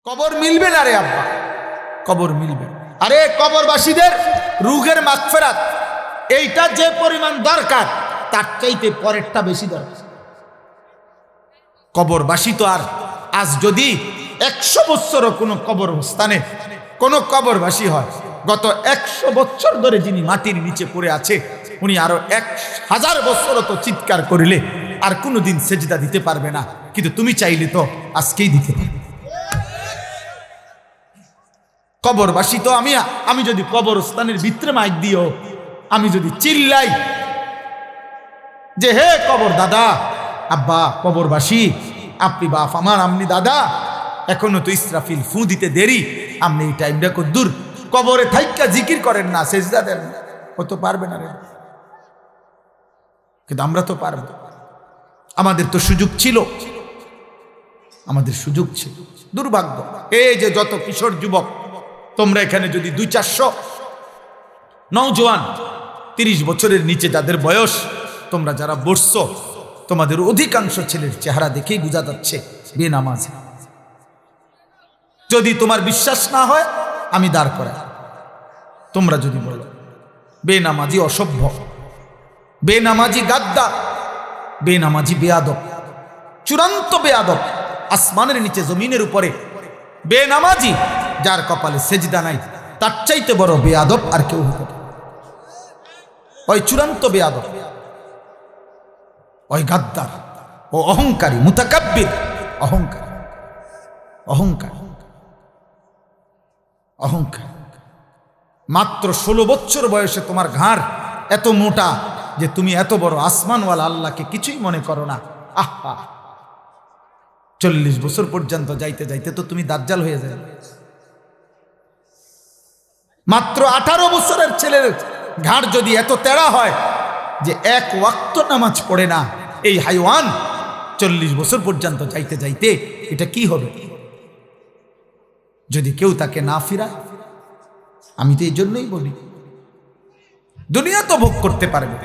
কবর মিলবে না রে আব্বা, কবর মিলবে। আরে কবরবাসীদের রুহের মাগফিরাত এইটা যে পরিমাণ দরকার তার চাইতে পরেরটা বেশি দরকার। কবরবাসী তো আর আজ যদি 100 বছরও কোনো কবরস্থানে কোনো কবরবাসী হয়, গত 100 বছর ধরে যিনি মাটির নিচে পড়ে আছে উনি আরো 1000 বছরও তো চিৎকার করিলে আর কোনোদিন সেজদা দিতে পারবে না, কিন্তু তুমি চাইলে তো আজকেই দিতে পারবে। কবরবাসী তো আমি যদি কবরস্থানের ভিতরে মাইক দিও, আমি যদি চিল্লাই যে হে কবর দাদা আব্বা কবরবাসী আপনি বাপ আমার, আপনি দাদা, এখনো তো ইসরাফিল ফু দিতে দেরি, আপনি এই টাইমটা কদ্দুর কবরে থাইকা জিকির করেন না, সেজদা দেন, ও তো পারবে না রে। কিন্তু আমরা তো পারব, আমাদের তো সুযোগ ছিল, আমাদের সুযোগ ছিল। দুর্ভাগ্য এই যে যত কিশোর যুবক তোমরা এখানে যদি 200-400 নওজোয়ান 30 বছরের নিচে যাদের বয়স তোমরা যারা বসছো, তোমাদের অধিকাংশ ছেলের চেহারা দেখেই বোঝা যাচ্ছে বেনামাজ। যদি তোমার বিশ্বাস না হয় আমি দাঁড় করাই, তোমরা যদি বলো বেনামাজি অসভ্য, বেনামাজি গাদ্দার, বেনামাজি বেয়াদব, চূড়ান্ত বেয়াদব, আসমানের নিচে জমিনের উপরে বেনামাজি যার কপালে সেজদা নাই তার চাইতে বড় বেয়াদব আর কেউ হতে পারে। ওই চূড়ান্ত বেয়াদব, ওই গাদ্দার, ও অহংকারী, মুতাকাব্বির, অহংকার, অহংকার, অহংকার। মাত্র 16 বছর বয়সে তোমার ঘাড় এত মোটা যে তুমি এত বড় আসমানওয়ালা আল্লাহকে কিছুই মনে করো না। আহা, 40 বছর পর্যন্ত যাইতে যাইতে তো তুমি দাজ্জাল হয়ে যাবে। মাত্র 18 বছরের ছেলের ঘাড় যদি এত তেড়া হয় যে এক ওয়াক্ত নামাজ পড়ে না, এই হাইওয়ান 40 বছর পর্যন্ত যাইতে যাইতে এটা কি হবে যদি কেউ তাকে না ফিরায়? আমি তো এই জন্যই বলি দুনিয়া তো ভোগ করতে পারবে,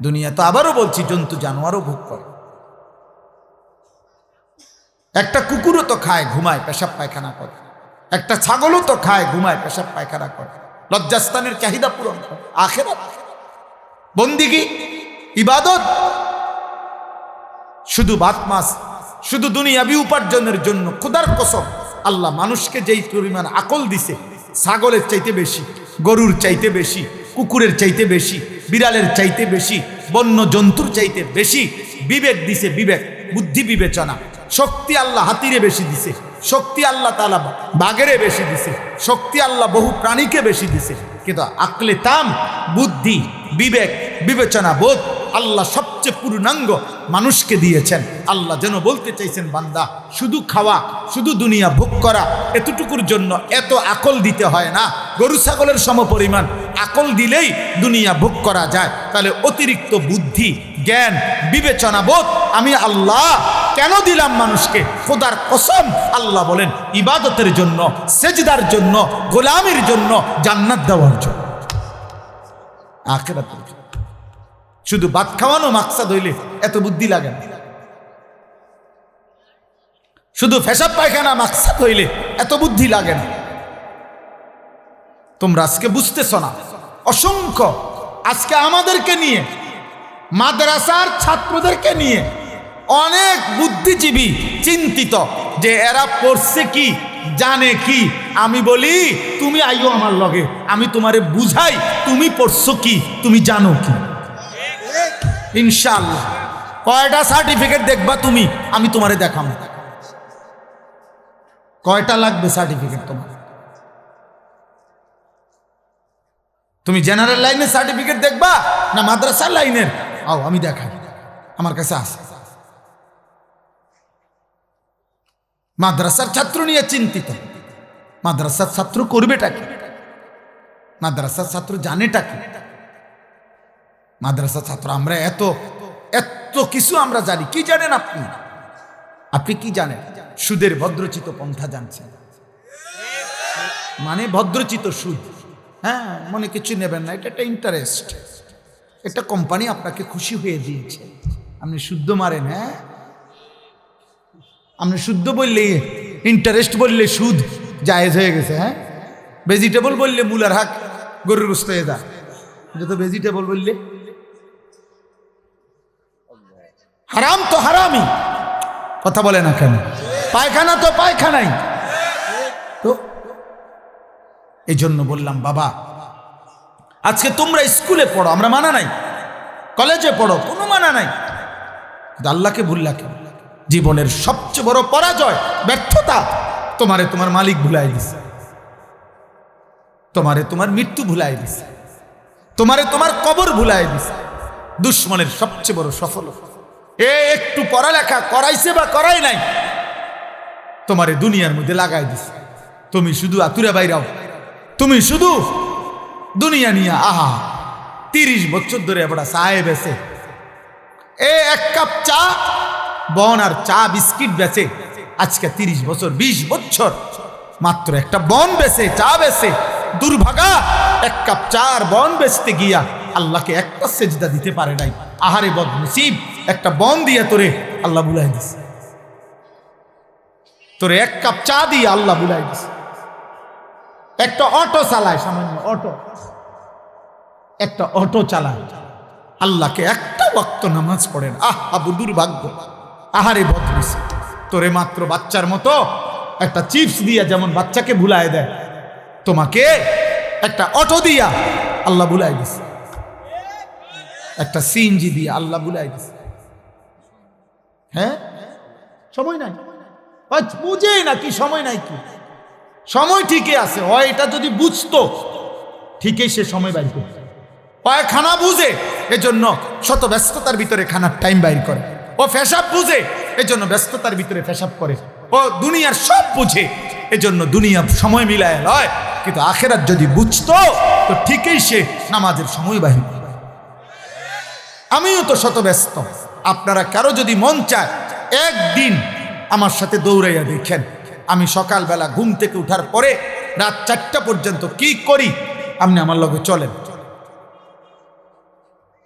দুনিয়া তো আবারও বলছি জন্তু জানোয়ারও ভোগ করে। একটা কুকুরও তো খায়, ঘুমায়, পেশাব পায়খানা করে। একটা ছাগলও তো খায়, ঘুমায়, পেশাব পায়খানা করে। লজ্জাস্থানের চাহিদা পূরণ করে। আখিরাত বন্দিগি ইবাদত শুধু ভাত মাছ, শুধু দুনিয়াবি উপার্জনের জন্য। খোদার কসম, আল্লাহ মানুষকে যেই পরিমাণ আকল দিছে, ছাগলের চাইতে বেশি, গরুর চাইতে বেশি, কুকুরের চাইতে বেশি, বিড়ালের চাইতে বেশি, বন্য জন্তুর চাইতে বেশি বিবেক দিছে। বিবেক, বুদ্ধি, বিবেচনা, শক্তি আল্লাহ হাতিরে বেশি দিছে, শক্তি আল্লাহ তাআলা বাঘেরে বেশি দিছে, শক্তি আল্লাহ বহু প্রাণীকে বেশি দিছে। কিন্তু আকলে তাম, বুদ্ধি, বিবেক, বিবেচনা বোধ আল্লাহ সবচেয়ে পূর্ণাঙ্গ মানুষকে দিয়েছেন। আল্লাহ যেন বলতে চাইছেন, বান্দা শুধু খাওয়া, শুধু দুনিয়া ভোগ করা, এতটুকুর জন্য এত আকল দিতে হয় না। গরু ছাগলের সমপরিমাণ আকল দিলেই দুনিয়া ভোগ করা যায়। তাহলে অতিরিক্ত বুদ্ধি, জ্ঞান, বিবেচনা বোধ আমি আল্লাহ কেন দিলাম মানুষকে? খোদার কসম, আল্লাহ বলেন ইবাদতের জন্য, সেজদার জন্য, গোলামির জন্য, জান্নাত দেওয়ার জন্য, আখিরাতের জন্য। শুধু ভাত খাওয়ানো মাকসাদ হইলে এত বুদ্ধি লাগে না। শুধু পেশাব পায়খানা মাকসাদ হইলে এত বুদ্ধি লাগে না। তোমরা আজকে বুঝতেছ না, অসংখ্য আজকে আমাদেরকে নিয়ে, মাদ্রাসার ছাত্রদেরকে নিয়ে অনেক বুদ্ধিজীবী চিন্তিত যে এরা পড়ছে কি, জানে কি। আমি বলি তুমি আইও আমার লগে, আমি তোমারে বুঝাই তুমি পড়ছো কি, তুমি জানো কি। ইনশাআল্লাহ কয়টা সার্টিফিকেট দেখবা তুমি, আমি তোমারে দেখাবো। কয়টা লাগবে সার্টিফিকেট তোমার? তুমি জেনারেল লাইনের সার্টিফিকেট দেখবা না মাদ্রাসার লাইনের? আও আমি দেখাই, আমার কাছে আছে। মাদ্রাসার ছাত্র নিয়ে চিন্তিত। মাদ্রাসার ছাত্র করবেটা কি? মাদ্রাসার ছাত্র জানেটা কি? মাদ্রাসা ছাত্র আমরা এত এত কিছু আমরা জানি। কি জানেন আপনি? আপনি কি জানেন? সুদের ভদ্রচিত পন্থা জানছেন, মানে ভদ্রচিত সুদ। হ্যাঁ, মনে কিছু নেবেন না, এটা একটা ইন্টারেস্ট। একটা কোম্পানি আপনাকে খুশি হয়ে দিয়েছে, আপনি শুদ্ধ মারেন। হ্যাঁ, আপনি শুদ্ধ বললেই ইন্টারেস্ট বললে সুদ জায়েজ হয়ে গেছে। হ্যাঁ, ভেজিটেবল বললে মূলার হাক গরুর গোস্ত হয়ে যায়। যত ভেজিটেবল বললে হারাম তো হারামই, কথা বলে না কেন? পায়খানা তো পায়খানাই। তো এই জন্য বললাম বাবা, আজকে তোমরা স্কুলে পড়ো, আমরা মানা নাই, কলেজে পড়ো, কোনো মানা নাই, আল্লাহকে ভুললা কেন? জীবনের সবচেয়ে বড় পরাজয়, ব্যর্থতা, তোমারে তোমার মালিক ভুলাই দিছে, তোমারে তোমার মৃত্যু ভুলাই দিছে, তোমারে তোমার কবর ভুলাই দিছে। দুশ্মনের সবচেয়ে বড় সফলতা একটু পড়ালেখা করাইছে বা করাই নাই, তোমারে দুনিয়ার মধ্যে লাগাই দিছে। তুমি শুধু আতুরা বাইরাও, তুমি শুধু দুনিয়া নিয়া আহা 30 বছর ধরে এবার চায়ে বেচে, এক কাপ চা বন আর চা বিস্কিট বেচে, আজকে 30 বছর 20 বছর মাত্র একটা বন বেচে, চা বেচে। দুর্ভাগা, এক কাপ চা আর বন বেচতে গিয়া আল্লাহকে একটা সেজদা দিতে পারে নাই। আহারে বদনসিব, একটা বন দিয়া তোরে আল্লাহ বুলাই দিছে, তোরে এক কাপ চা দিয়ে আল্লাহ বুলাই দিছে। একটা অটো চালায়, সামান্য অটো, একটা অটো চালায়, আল্লাহকে একটা ওয়াক্ত নামাজ পড়েন। আবু দুর্ভাগ্য, আহারে বদনসিব, তোরে মাত্র বাচ্চার মতো একটা চিপস দিয়া যেমন বাচ্চাকে ভুলায় দেয়, তোমাকে একটা অটো দিয়া আল্লাহ ভুলাই দিছে, একটা সিএনজি দিয়া আল্লাহ ভুলাই দিছে। হ্যাঁ, সময় নাই, বুঝে নাকি সময় নাই? কি সময় ঠিকই আছে, হয় এটা যদি বুঝতো ঠিকই সে সময় বাইর করত, হয় খানা বুঝে এজন্য শত ব্যস্ততার ভিতরে খানার টাইম বাইর করে, ও পেশাব বুঝে এজন্য ব্যস্ততার ভিতরে পেশাব করে, ও দুনিয়ার সব বুঝে এজন্য দুনিয়া সময় মিলায় লয়। কিন্তু আখেরাত যদি বুঝতো তো ঠিকই সে নামাজের সময় বাহির করে। আমিও তো শত ব্যস্ত, আপনারা কারো যদি মন চায় একদিন আমার সাথে দৌড়াইয়া দেখেন, আমি সকালবেলা ঘুম থেকে উঠার পরে রাত 4টা পর্যন্ত কি করি, আপনি আমার লগে চলেন।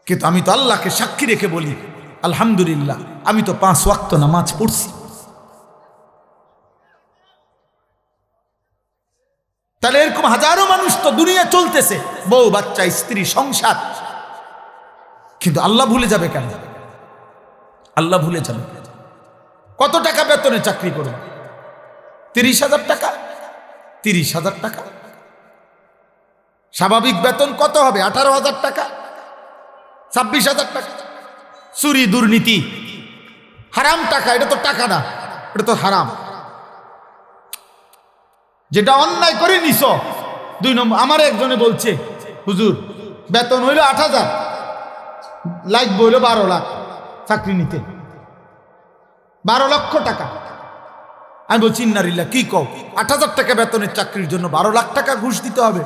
কিন্তু আমি তো আল্লাহকে সাক্ষী রেখে বলি, আলহামদুলিল্লাহ আমি তো 5 ওয়াক্ত নামাজ পড়ছি। তাহলে এরকম হাজারো মানুষ তো দুনিয়া চলতেছে, বউ বাচ্চা স্ত্রী সংসার, কিন্তু আল্লাহ ভুলে যাবে কেন? আল্লাহ ভুলে যাবে। কত টাকা বেতনে চাকরি করবে? 30,000 টাকা, 30,000 টাকা। স্বাভাবিক বেতন কত হবে? 18,000 টাকা, 26,000 টাকা। চুরি দুর্নীতি হারাম টাকা, এটা তো টাকা না, এটা তো হারাম। যেটা অন্যায় করে নিছ, 2 নম্বর। আমার একজনে বলছে, হুজুর বেতন হইল 8,000, লাগবে হইল 12 লাখ চাকরি নিতে, 12 লক্ষ টাকা। আমি বলছি ইন্নারিল্লাহ, কি কও? 8,000 টাকা বেতনের চাকরির জন্য 12 লাখ টাকা ঘুষ দিতে হবে?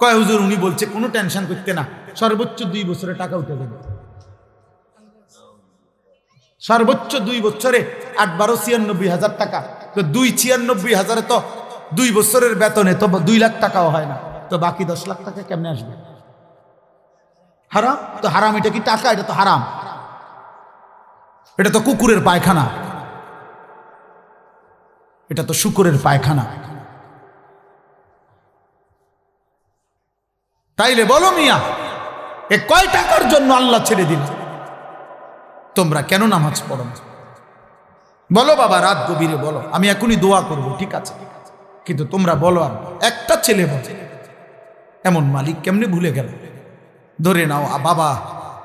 কয় হুজুর উনি বলছে কোনো টেনশন করতে না, সর্বোচ্চ 2 বছরে টাকা উঠে যাবে, সর্বোচ্চ 2 বছরে 8-12 96,000 টাকা। তো 2-96,000 তো 2 বছরের বেতনে তো 2 লাখ টাকাও হয় না, তো বাকি 10 লাখ টাকা কেমনে আসবে? হারাম তো হারাম। এটা কি টাকা? এটা তো হারাম, এটা তো কুকুরের পায়খানা, এটা তো শুকুরের পায়খানা। তাইলে বলো মিয়া, এ কয় টাকার জন্য আল্লাহ ছেড়ে দিল? তোমরা কেন নামাজ পড়ো? বলো বাবা, রাত গভীরে বলো, আমি এখনই দোয়া করব, ঠিক আছে, কিন্তু তোমরা বলো। একটা ছেলে বলে এমন মালিক কেমনে ভুলে গেল? ধরে নাও বাবা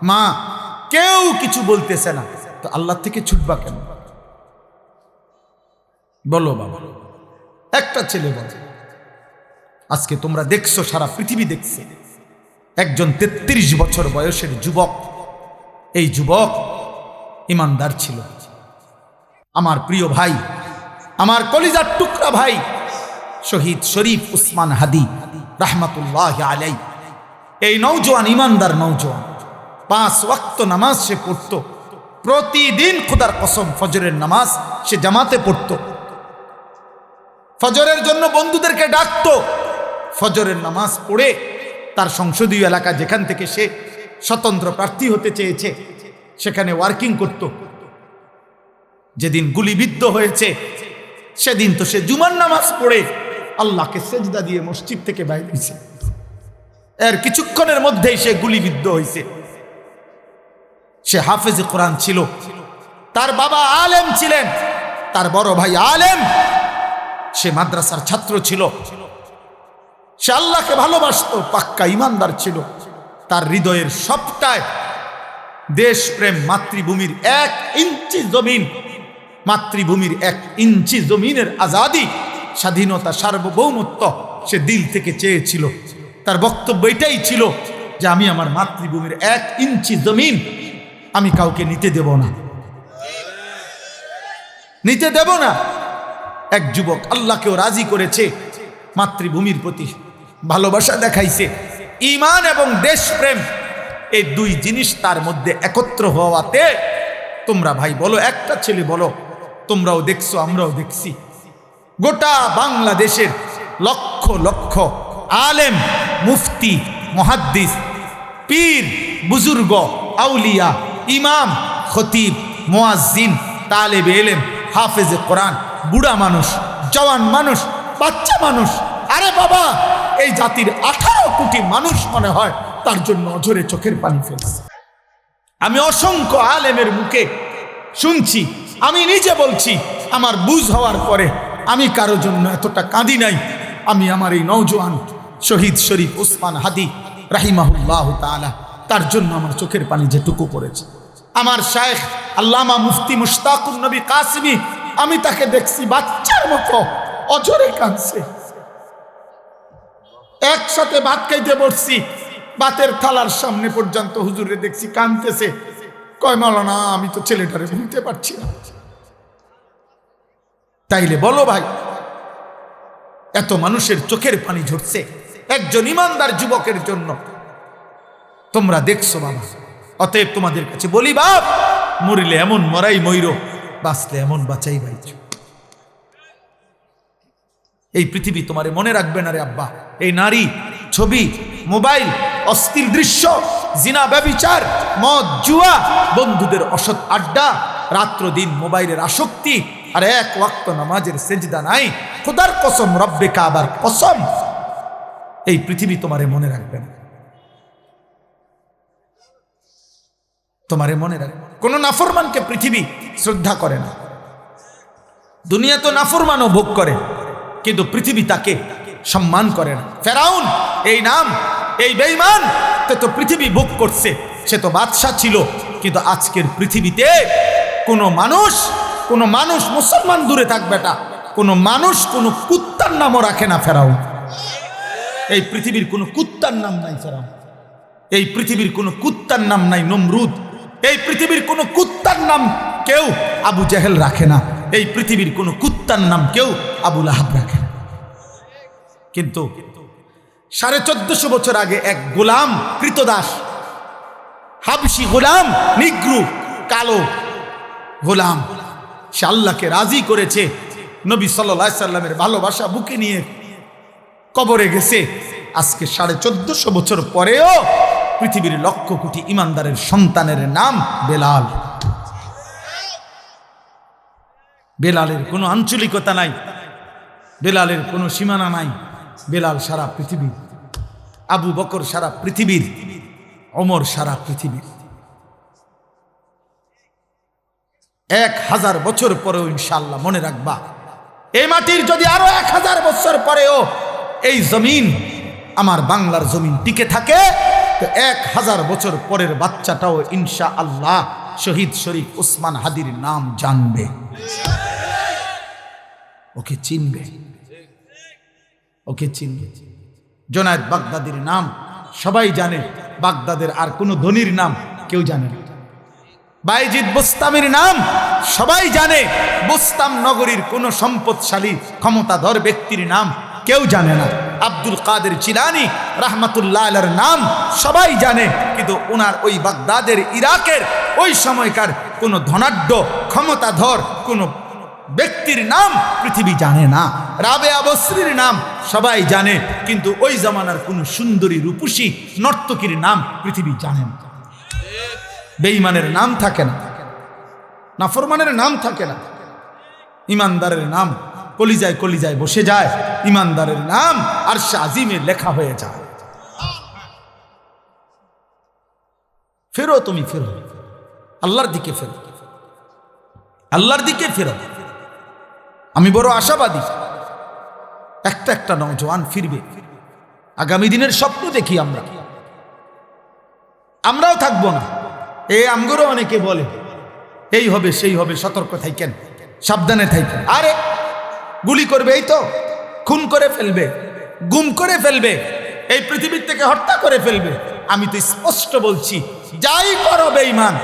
মা কেউ কিছু বলতেছে না, তো আল্লাহ থেকে ছুটবা কেন? বলো বাবা, একটা ছেলে বলে। আজকে তোমরা দেখছো, সারা পৃথিবী দেখছে, একজন 33 বছর বয়সের যুবক, এই যুবক ইমানদার ছিল। আমার প্রিয় ভাই, আমার কলিজার টুকরা ভাই শহীদ শরীফ উসমান হাদি রাহমাতুল্লাহ আলাই, এই নওজোয়ান ইমানদার নওজোয়ান 5 ওয়াক্ত নামাজ সে পড়তো প্রতিদিন। খোদার কসম, ফজরের নামাজ সে জামাতে পড়তো, ফজরের জন্য বন্ধুদেরকে ডাকতো। ফজরের নামাজ পড়ে তার সংসদীয় এলাকা, যেখান থেকে সে স্বতন্ত্র প্রার্থী হতে চেয়েছে, সেখানে ওয়ার্কিং করত। যেদিন গুলিবিদ্ধ হয়েছে সেদিন তো সে জুমার নামাজ পড়ে আল্লাহকে সেজদা দিয়ে মসজিদ থেকে বাইরে হয়েছে, এর কিছুক্ষণের মধ্যেই সে গুলিবিদ্ধ হয়েছে। সে হাফেজে কোরআন ছিল, তার বাবা আলেম ছিলেন, তার বড় ভাই আলেম, সে মাদ্রাসার ছাত্র ছিল, সে আল্লাহকে ভালোবাসতো, পাক্কা ইমানদার ছিল। তার হৃদয়ের সবটায় দেশপ্রেম, মাতৃভূমির 1 ইঞ্চি জমিন, মাতৃভূমির 1 ইঞ্চি জমিনের আজাদি, স্বাধীনতা, সার্বভৌমত্ব সে দিল থেকে চেয়েছিল। তার বক্তব্য এটাই ছিল যে আমি আমার মাতৃভূমির 1 ইঞ্চি জমিন আমি কাউকে নিতে দেব না, নিতে দেব না। এক যুবক আল্লাহকেও রাজি করেছে, মাতৃভূমির প্রতি ভালোবাসা দেখাইছে, ঈমান এবং দেশপ্রেম, এই 2 জিনিস তার মধ্যে একত্র হওয়াতে, তোমরা ভাই বলো, একটা ছেলে বলো, তোমরাও দেখছো আমরাও দেখছি, গোটা বাংলাদেশের লক্ষ লক্ষ আলেম, মুফতি, মুহাদ্দিস, পীর, বুজুর্গ, আউলিয়া, ইমাম, খতিব, মুয়াজ্জিন, তালেবে ইলম, হাফেজে কোরআন, বুড়া মানুষ, জওয়ান মানুষ, বাচ্চা মানুষ, আরে বাবা এই জাতির 18 কোটি মানুষ মনে হয় তার জন্য অঝরে চোখের পানি ফেলছে। আমি অসংখ্য আলেমের মুখে শুনছি, আমি নিজে বলছি, আমার বুঝ হওয়ার পরে আমি কারো জন্য এতটা কাঁদি নাই। আমি আমার এই নওজোয়ান শহীদ শরীফ ওসমান হাদি রাহিমাহুল্লাহ তাআলা, তার জন্য আমার চোখের পানি যেটুকু পড়েছে। আমার শায়েখ আল্লামা মুফতি মুশতাকুন নবী কাসিমি, আমি তাকে দেখছি বাচ্চার মতো অঝরে কাঁদছে। একসাথে ভাত খাইতে বসছি, ভাতের থালার সামনে পর্যন্ত হুজুরে দেখছি কাঁদতেছে। কয় মাওলানা আমি তো ছেলেটারে ভুলতে পারছি না। তাইলে বলো ভাই, এত মানুষের চোখের পানি ঝরছে একজন ইমানদার যুবকের জন্য, তোমরা দেখছো বাবা। অতএব তোমাদের কাছে বলি বাপ, মরিলে এমন মরাই মইরো, বাঁচলে এমন বাঁচাই বাইচ। এই পৃথিবী তোমারে মনে রাখবে না রে আব্বা। এই নারী, ছবি, মোবাইল, অশ্লীল দৃশ্য, জিনা, ব্যভিচার, মদ, জুয়া, বন্ধুদের অসৎ আড্ডা, রাত্র দিন মোবাইলের আসক্তি, আর 1 ওয়াক্ত নামাজের সেজদা নাই, খোদার কসম, রব্বে কাবার কসম, এই পৃথিবী তোমারে মনে রাখবে না, তোমারে মনে রাখবে। কোন নাফরমানকে পৃথিবী শ্রদ্ধা করে না। দুনিয়া তো নাফরমানও ভোগ করে, কিন্তু পৃথিবী তাকে সম্মান করে না। ফেরাউন এই নাম, এই বেঈমান তো পৃথিবী ভোগ করছে, সে তো বাদশাহ ছিল, কিন্তু আজকের পৃথিবীতে কোনো মানুষ মুসলমান দূরে থাকবে না, কোনো মানুষ কোনো কুত্তার নামও রাখে না ফেরাউন। এই পৃথিবীর কোনো কুত্তার নাম নাই ফেরাউন, এই পৃথিবীর কোনো কুত্তার নাম নাই নমরুদ, এই পৃথিবীর কোনো কুত্তার নাম কেউ আবু জেহেল রাখে না, এই পৃথিবীর কোনো কুত্তার নাম কেউ আবু লাহাব রাখে না। কিন্তু 1450 বছর আগে এক গোলাম, কৃতদাস, হাবশি গোলাম, নিগ্রু, কালো গোলাম, সে আল্লাহকে রাজি করেছে, নবী সাল্লাল্লাহু আলাইহি সাল্লামের ভালোবাসা বুকে নিয়ে কবরে গেছে। আজকে 1450 বছর পরেও পৃথিবীর লক্ষ কোটি ইমানদারের সন্তানের নাম বেলাল। বেলালের কোনো আঞ্চলিকতা নাই, বেলালের কোনো সীমানা নাই। বেলাল সারা পৃথিবীর, আবু বকর সারা পৃথিবীর, ওমর সারা পৃথিবীর। 1000 বছর পরেও ইনশাআল্লাহ মনে রাখবা, এই মাটির যদি আরো 1000 বছর পরেও এই জমিন, আমার বাংলার জমিন টিকে থাকে, তো 1000 বছর পরের বাচ্চাটাও ইনশাআল্লাহ শহীদ শরীফ ওসমান হাদির নাম জানবে, ওকে চিনবে, ওকে চিনবে। জোনায়েদ বাগদাদির নাম সবাই জানে, বাগদাদের আর কোনো ধনীর নাম কেউ জানে না। বাইজিদ বোস্তামির নাম সবাই জানে, বোস্তাম নগরীর কোনো সম্পদশালী ক্ষমতাধর ব্যক্তির নাম কেউ জানে না। আব্দুল কাদের জিলানী রাহমাতুল্লাহ আলাইহির নাম সবাই জানে, কিন্তু ওনার ওই বাগদাদের, ইরাকের ওই সময়কার কোনো ধনাঢ্য ক্ষমতাধর কোনো ব্যক্তির নাম পৃথিবী জানে না। রাবেয়া বসরির নাম সবাই জানে, কিন্তু ওই জামানার কোনো সুন্দরী রূপসী নর্তকীর নাম পৃথিবী জানে না। বেঈমানের নাম থাকে না, নাফরমানের নাম থাকে না, ইমানদারের নাম কলিজায় কলিজায় বসে যায়, ইমানদারের নাম আরশে আজিমে লেখা হয়ে যায়। ফেরো, তুমি ফেরো, আল্লাহর দিকে ফেরো, আল্লাহর দিকে ফেরো। আমি বড় আশাবাদী, একটা একটা নওজোয়ান ফিরবে। আগামী দিনের স্বপ্ন দেখি আমরাও থাকবো না। আমগরও অনেকে বলে এই হবে সেই হবে, সতর্ক থাকেন, সাবধানে থাকেন। আরে গুলি করবে, এই তো খুন করে ফেলবে, গুম করে ফেলবে, এই পৃথিবীর থেকে হত্যা করে ফেলবে। আমি তো স্পষ্ট বলছি, যাই করো বেঈমান,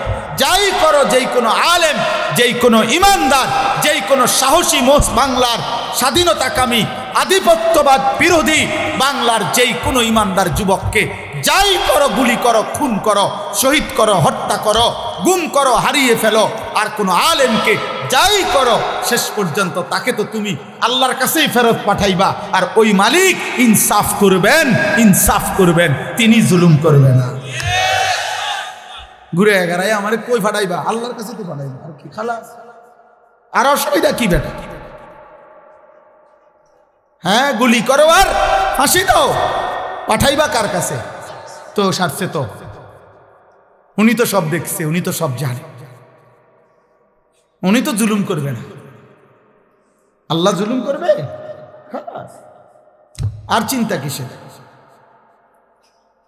যাই করো, যেই কোনো আলেম, যেই কোনো ইমানদার, যেই কোনো সাহসী বাংলার স্বাধীনতাকামী আধিপত্যবাদ বিরোধী বাংলার যেই কোনো ইমানদার যুবককে যাই করো, গুলি করো, খুন করো, শহীদ করো, হত্যা করো, গুম করো, হারিয়ে ফেলো, আর কোনো আলেমকে যাই করো, শেষ পর্যন্ত তাকে তো তুমি আল্লাহর কাছেই ফেরত পাঠাইবা। আর ওই মালিক ইনসাফ করবেন, ইনসাফ করবেন, তিনি জুলুম করবে না। ঘুরে এগারাই আমার কই ফাটাইবা, আল্লাহর কাছে তো ফাটাইবা, আর কি খালাস, আর অসুবিধা কি বেটা? হ্যাঁ, গুলি করো আর ফাঁসি দাও, পাঠাইবা কার কাছে? তো সারছে তো, উনি তো সব দেখছে, উনি তো সব জানে, উনি তো জুলুম করবে না। আল্লাহ জুলুম করবে? আর চিন্তা কিসের?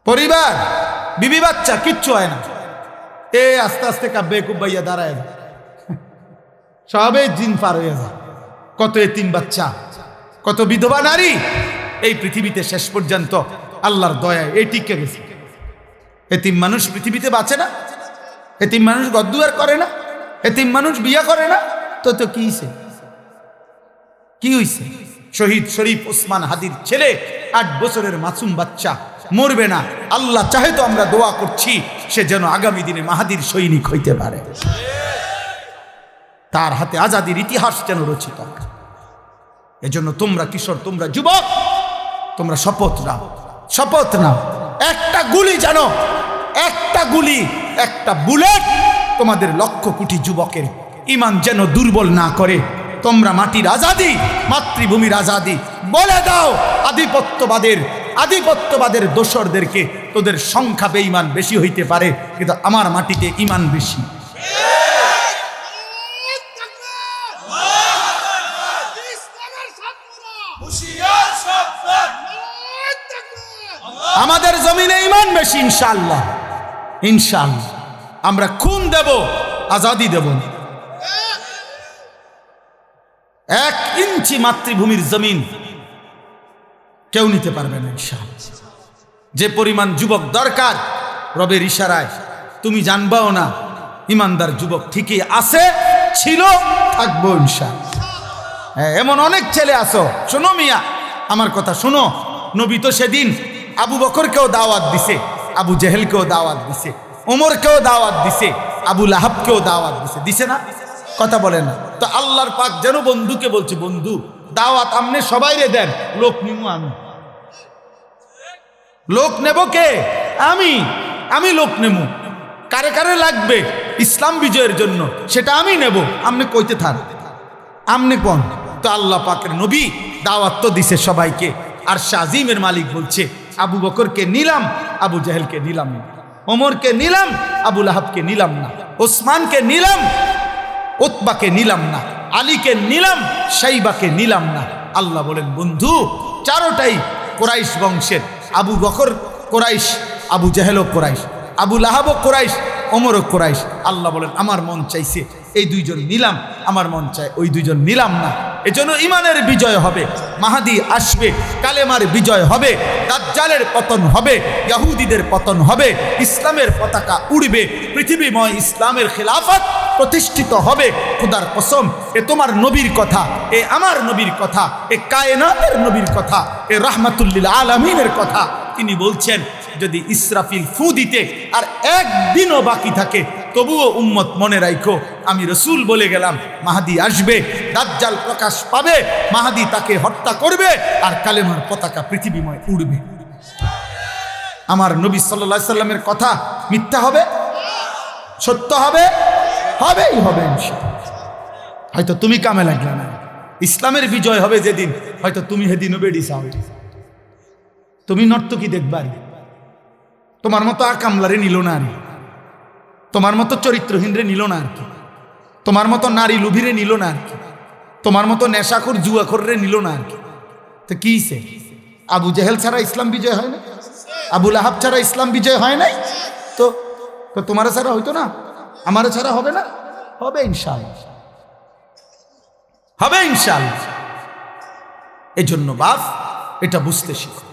পরিবার, বিবি, বাচ্চা কিচ্ছু হয় না। আস্তে আস্তে কাব্যে কুব্বাইয়া দাঁড়ায়, সবে জিন পার হয়ে যায়। কত এতিম বাচ্চা, কত বিধবা নারী এই পৃথিবীতে শেষ পর্যন্ত আল্লাহর দয়ায় এই টিকে গেছে। এতিম মানুষ পৃথিবীতে বাঁচে না, এতিম মানুষ গদ্দুয়ার করে না, এতিম মানুষ বিয়া করে না, তো কি হইছে? কি হইছে? শহীদ শরীফ ওসমান হাদির ছেলে 8 বছরের মাসুম বাচ্চা মরবে না। আল্লাহ চাহে তো আমরা দোয়া করছি সে যেন আগামী দিনে মাহাদির সৈনিক হইতে পারে, তার হাতে আজাদির ইতিহাস যেন রচিত হয়। এজন্য তোমরা কিশোর, তোমরা যুবক, তোমরা শপথ নাও, শপথ নাও, একটা গুলি জানো, একটা গুলি, একটা বুলেট তোমাদের লক্ষ কোটি যুবকের ইমান যেন দুর্বল না করে। তোমরা মাটির আজাদি, মাতৃভূমির আজাদি বলে দাও। আধিপত্যবাদের দোসরদেরকে তোদের সংখ্যা বেঈমান বেশি হইতে পারে, কিন্তু আমার মাটিতে ইমান বেশি। আমাদের জমিনে ইমান বেশি, ইনশাআল্লাহ, ইনশাআল্লাহ। আমরা খুন দেব, আজাদি দেব না। 1 ইঞ্চি মাতৃভূমির জমিন কেউ নিতে পারবে না ইনশাআল্লাহ। যে পরিমাণ যুবক দরকার রবের ইশারায় তুমি জানবাও না, ইমানদার যুবক ঠিকই আছে, ছিল, থাকবো ইনশাআল্লাহ। এমন অনেক ছেলে আছো, শোনো মিয়া, আমার কথা শোনো। নবী তো সেদিন আবু বকরকেও দাওয়াত দিছে, আবু জেহেলকেও দাওয়াত দিছে, ওমরকেও দাওয়াত দিছে, আবু লাহাবকেও দাওয়াত দিছে, দিছে না? কথা বলে না তো? আল্লাহর পাক যেন বন্ধুকে বলছে, বন্ধু দাওয়াত আমনে সবাইরে দেন, লোক নিমু আমি। লোক নেব কে? আমি লোক নেবো। কারে কারে লাগবে ইসলাম বিজয়ের জন্য সেটা আমি নেব, আমনে কইতে থাক, আমনে কোন? তো আল্লাহ পাকের নবী দাওয়াত তো দিছে সবাইকে। আর শাজিমের মালিক বলছে, আবু বকরকে নিলাম, আবু জাহেলকে নিলাম না, ওমরকে নিলাম, আবু লাহাবকে নিলাম না, ওসমানকে নিলাম, উতবাকে নিলাম না, আলীকে নিলাম, শাইবাকে নিলাম না। আল্লাহ বলেন, বন্ধু চারোটাই কোরাইশ বংশের। আবু বকর কোরাইশ, আবু জাহেলও কোরাইশ, আবু লাহাবও কোরাইশ, ওমরও কোরাইশ। আল্লাহ বলেন, আমার মন চাইছে এই 2 জন নিলাম, আমার মন চায় ওই 2 জন নিলাম না। এজন্য ইমানের বিজয় হবে, মাহাদি আসবে, কালেমার বিজয় হবে, দাজ্জালের পতন হবে, ইহুদিদের পতন হবে, ইসলামের পতাকা উড়বে, পৃথিবীময় ইসলামের খিলাফত প্রতিষ্ঠিত হবে। খোদার কসম, এ তোমার নবীর কথা, এ আমার নবীর কথা, এ কায়নাতের নবীর কথা, এ রাহমাতুল আলামিনের কথা। তিনি বলছেন, যদি ইসরাফিল ফু দিতে আর 1 দিনও বাকি থাকে, তবুও উম্মত মনে রাখো, আমি রসুল বলে গেলাম, মাহাদি আসবে, দাজ্জাল প্রকাশ পাবে, মাহাদি তাকে হত্যা করবে, আর কালেমার পতাকা পৃথিবীময় উড়বে। আমার নবী সাল্লাল্লাহু আলাইহি সাল্লামের কথা মিথ্যা হবে? সত্য হবে? হবেই হবে ইনশাআল্লাহ। হয়তো তুমি কামে লাগলে না, ইসলামের বিজয় হবে যেদিন, হয়তো তুমি সেদিনও বেড়ি চাও, তুমি নর্তকী দেখবার, তোমার মতো আকামলারে নিল না আর, তোমার মতো চরিত্রহীনরে নিল না আর কি, তোমার মতো নারী লুভিরে নিল না আর কি, তোমার মতো নেশাখোর জুয়াখোররে নিল না আর কি। তো কি সে আবু জেহেল ছাড়া ইসলাম বিজয় হয় না, আবুল আহাব ছাড়া ইসলাম বিজয় হয় নাই, তো তোমার ছাড়া হইতো না, আমার ছাড়া হবে না, হবে ইনশাআল্লাহ, হবে ইনশাআল্লাহ। এজন্য বাপ এটা বুঝতে শিখো।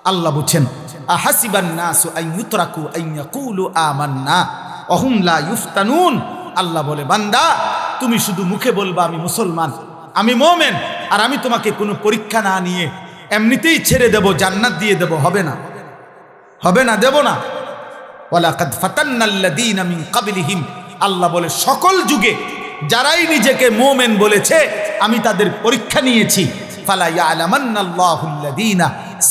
আল্লাহ বলছেন আহাসিবান নাসু আন ইউতরাকু আন ইয়াকুলু আমান্না ওয়া হুম লা ইফতানুন। আল্লাহ বলে বান্দা তুমি শুধু মুখে বলবা আমি মুসলমান, আমি মুমিন, আর আমি তোমাকে কোনো পরীক্ষা না নিয়ে এমনিতেই ছেড়ে দেব, জান্নাত দিয়ে দেব, হবে না, হবে না, দেব না। ওয়ালাকাদ ফাতান্নাল্লাযীনা মিন ক্বাবলিহিম, আল্লাহ বলে সকল যুগে যারাই নিজেকে মুমিন বলেছে আমি তাদের পরীক্ষা নিয়েছি। ফালা ইয়ালামান্নাল্লাহুল্লাযীনা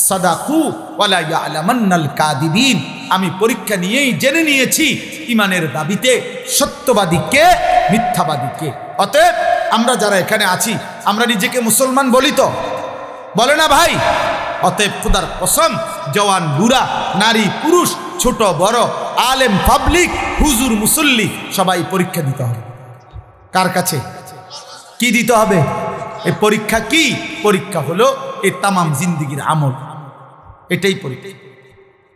সাদাকু ওয়ালা ইয়ালামান্নাল কাযিবিন, আমি পরীক্ষা নিয়েই জেনে নিয়েছি ইমানের দাবিতে সত্যবাদীকে মিথ্যাবাদীকে। অতএব আমরা যারা এখানে আছি আমরা নিজেকে মুসলমান বলি তো, বলে না ভাই? অতএব খোদার কসম জওয়ান বুড়া নারী পুরুষ ছোট বড় আলেম পাবলিক হুজুর মুসল্লি সবাই পরীক্ষা দিতে হবে। কার কাছে? কি দিতে হবে? এই পরীক্ষা কি? পরীক্ষা হলো এই তামাম জিন্দিগির আমল, এটাই পরীক্ষা।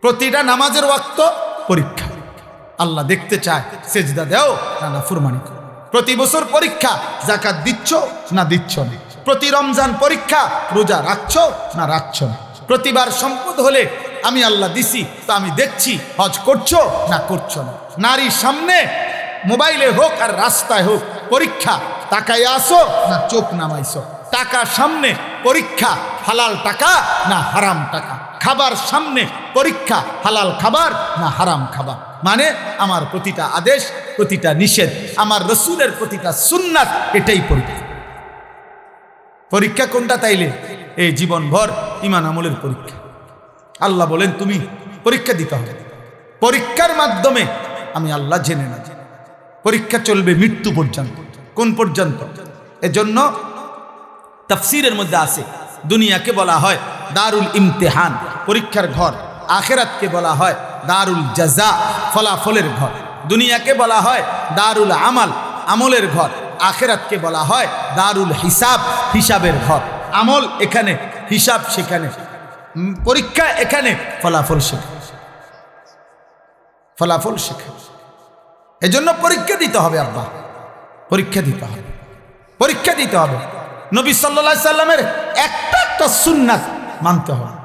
প্রতিটা নামাজের ওয়াক্ত পরীক্ষা। আল্লাহ দেখতে চায় সেজদা দেও না নাফরমানি করো। প্রতি বছর পরীক্ষা, যাকাত দিচ্ছ না দিচ্ছ না। প্রতি রমজান পরীক্ষা, রোজা রাখছো না রাখছো না। প্রতিবার সম্পদ হলে আমি আল্লাহ দিছি তো আমি দেখছি হজ করছো না করছো না। নারীর সামনে মোবাইলে হোক আর রাস্তায় হোক পরীক্ষা, টাকায় আসো না চোখ নামাইছো। টাকার সামনে পরীক্ষা, হালাল টাকা না হারাম টাকা। খাবার সামনে পরীক্ষা, হালাল খাবার না হারাম খাবার। মানে আমার প্রতিটা আদেশ, প্রতিটা নিষেধ, আমার রসুলের প্রতিটা সুন্নাত, এটাই পরীক্ষা। পরীক্ষা কোনটা তাইলে? এই জীবনভর ইমান আমলের পরীক্ষা। আল্লাহ বলেন তুমি পরীক্ষা দিতে হবে। পরীক্ষার মাধ্যমে আমি আল্লাহ জেনে না। পরীক্ষা চলবে মৃত্যু পর্যন্ত। কোন পর্যন্ত? এজন্য তাফসীরের মধ্যে আছে দুনিয়াকে বলা হয় দারুল ইমতিহান, পরীক্ষার ঘর। আখিরাতকে বলা হয় দারুল জাযা, ফলাফলের ঘর। দুনিয়াকে বলা হয় দারুল আমাল, আমলের ঘর। আখিরাতকে বলা হয় দারুল হিসাব, হিসাবের ঘর। আমল এখানে, হিসাব সেখানে, পরীক্ষা এখানে, ফলাফল সেখানে, ফলাফল সেখানে। এজন্য পরীক্ষা দিতে হবে আব্বা, পরীক্ষা দিতে হবে, পরীক্ষা দিতে হবে। নবী সাল্লাল্লাহু আলাইহি সাল্লামের একটা একটা সুন্নাত মানতে হবে।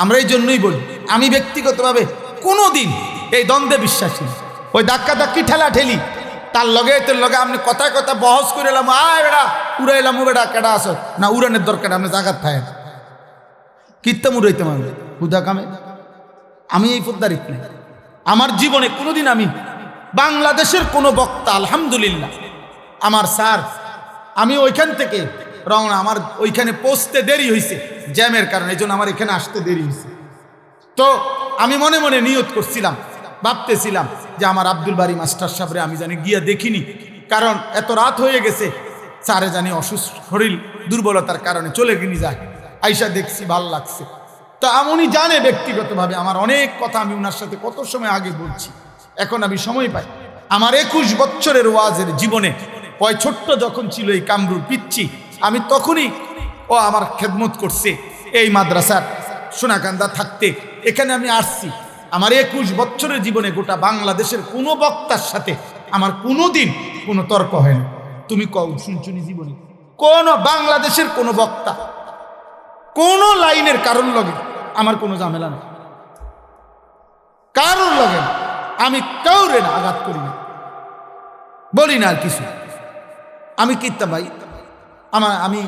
আমরা এই জন্যই বলি আমি ব্যক্তিগতভাবে কোনোদিন এই দ্বন্দ্বে বিশ্বাসী না। ওই ধাক্কা ধাক্কি ঠেলা ঠেলি তার লগে তোর লগে আপনি কথায় কথা বহস করে এলাম, আয় বেড়া উড়াইলাম, ও বেড়া কেডা আসো না, উড়ানের দরকার আপনি জাগাত থাকেন কীর্তাম উড়াইতে মানবে হুদা কামে। আমি এই পদ্মারিত নেই আমার জীবনে কোনোদিন। আমি বাংলাদেশের কোনো বক্তা আলহামদুলিল্লাহ আমার স্যার, আমি ওইখান থেকে রওনা, আমার ওইখানে পৌঁছতে দেরি হয়েছে জ্যামের কারণে, এই জন্য আমার এখানে আসতে দেরি হয়েছে। তো আমি মনে মনে নিয়ত করছিলাম, ভাবতেছিলাম যে আমার আব্দুল বারী মাস্টার সাহেবরে আমি জানি গিয়া দেখিনি, কারণ এত রাত হয়ে গেছে, স্যারে জানি অসুস্থ, শরীর দুর্বলতার কারণে চলে গিয়ে যায়। আইসা দেখছি ভাল লাগছে। তা উনি জানে ব্যক্তিগতভাবে আমার অনেক কথা, আমি ওনার সাথে কত সময় আগে বলছি, এখন আমি সময় পাই। আমার 21 বছরের ওয়াজের জীবনে ওই ছোট্ট যখন ছিল এই কামরুর পিচ্ছি, আমি তখনই ও আমার খেদমত করছে এই মাদ্রাসার সোনাকান্দা থাকতে। এখানে আমি আসছি। আমার 21 বছরের জীবনে গোটা বাংলাদেশের কোনো বক্তার সাথে আমার কোনো দিন কোনো তর্ক হয় না। তুমি কও শুনছুনি জীবনে কোন বাংলাদেশের কোনো বক্তা কোনো লাইনের কারণ লগে আমার কোনো ঝামেলা নেই, কারণ লগে না। আমি কাউরে না আঘাত করি না, বলি না আর কিছু। আমি কিনতাম ভাই, আমি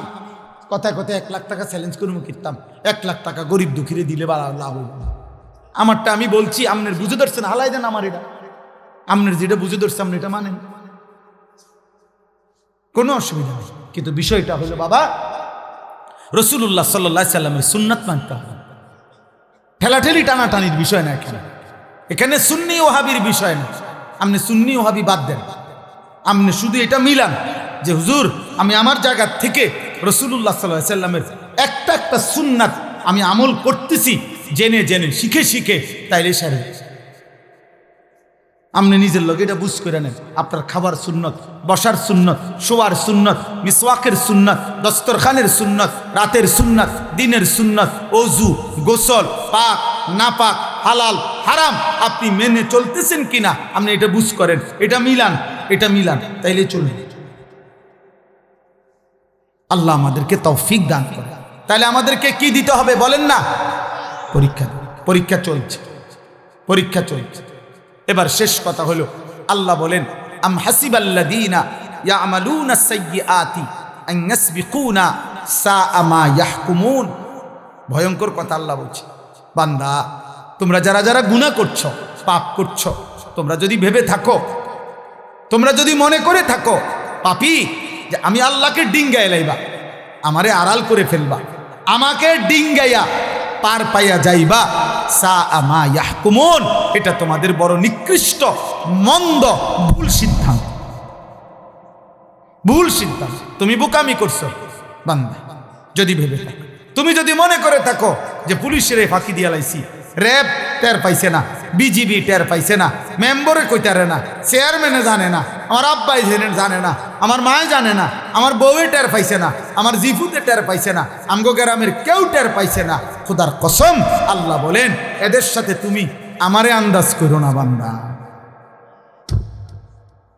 কথায় কথায় 1 লাখ টাকা চ্যালেঞ্জ করবো, কিনতাম 1 লাখ টাকা গরিব দুঃখীরে দিলে বা লাভ হইব। আমারটা আমি বলছি, আপনার বুঝে ধরছেন, হালাই দেন আমার এটা, আপনার যেটা বুঝে ধরছে আপনি এটা মানেন, কোনো অসুবিধা নেই। কিন্তু বিষয়টা হলো বাবা রাসূলুল্লাহ সাল্লাল্লাহু আলাইহি সাল্লামের সুন্নাত মানতে হবে। ঠেলাঠেলি টানাটানির বিষয় না এখানে, এখানে সুন্নি ওয়াহাবির বিষয় না। আপনি সুন্নি ওয়াহাবি বাদ দেন, আপনি শুধু এটা মিলান যে হুজুর আমি আমার জায়গা থেকে রাসূলুল্লাহ সাল্লাল্লাহু আলাইহি সাল্লামের একটা একটা সুন্নাত আমি আমল করতেছি জেনে জেনে শিখে শিখে, তাইলে সারে আপনি নিজের লোক এটা বুঝ করে নেন। আপনার খাবার সুন্নত, বসার সুন্নত, শোয়ার সুন্নত, মিসওয়াকের সুন্নত, দস্তরখানের সুন্নত, রাতের সুন্নত, দিনের সুন্নত, ওযু, গোসল, পাক নাপাক, হালাল হারাম আপনি মেনে চলতেছেন কিনা আপনি এটা বুঝ করেন, এটা মিলান, তাইলে চলবে। আল্লাহ আমাদেরকে তৌফিক দান করে। তাহলে আমাদেরকে কি দিতে হবে বলেন না? পরীক্ষা চলছে। এবার শেষ কথা হলো, আল্লাহ বলেন আম হাসিবাল্লাযীনা ইয়ামালুনা সাইয়্যাতি আন ইয়াসবিকুনা সাআ মা ইয়াহকুমুন। ভয়ঙ্কর কথা আল্লাহ বলছে, বান্দা তোমরা যারা যারা গুনাহ করছো, পাপ করছো, তোমরা যদি ভেবে থাকো, তোমরা যদি মনে করে থাকো পাপী যে আমি আল্লাহকে ডিঙ্গায় লাইবা, আমারে আড়াল করে ফেলবা, আমাকে ডিঙ্গাইয়া পার পাইয়া যাইবা, সাআ মা ইয়াহকুমুন, এটা তোমাদের বড় নিকৃষ্ট মন্দ ভুল সিদ্ধান্ত। তুমি বোকামি করছো বান্দা যদি ভেবে থাকো। তুমি যদি মনে করে থাকো যে পুলিশের ফাঁকি দিয়া লাইছি, র্যাব টের পাইছে না, বিজিবি টের পাইছে না, মেম্বরে কইতারে না, চেয়ারম্যানে জানে না, আমার আব্বাই জানে না, আমার মায় জানে না, আমার বউয়ে টের পাইছে না, আমার জিফুতে টের পাইছে না, আমগো গ্রামের কেউ টের পাইছে না। খোদার কসম আল্লাহ বলেন এদের সাথে তুমি আমারে আন্দাজ করো না বান্দা,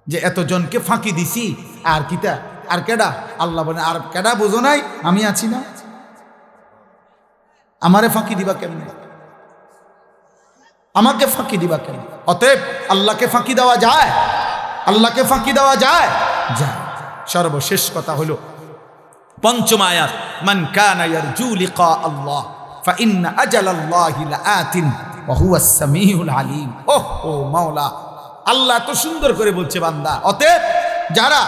যে এতজনকে ফাঁকি দিছি আর কিটা আর কেডা। আল্লাহ বলেন আর কেডা বোঝো নাই, আমি আছি না, আমারে ফাঁকি দিবা কেমনে, আমাকে ফাঁকি দিবা কেন? অতএব আল্লাহকে ফাঁকি দেওয়া যায়, আল্লাহকে ফাঁকি দেওয়া যায়। সর্বশেষ কথা হলো পঞ্চম আয়াত, মান কানা ইয়ারজু লিকা আল্লাহ ফাইন্না আজালাল্লাহি লাআতিন ওয়া হুয়াস সামিউল আলিম। ও মাওলা, আল্লাহ তো সুন্দর করে বলছে বান্দা, অতএব যারা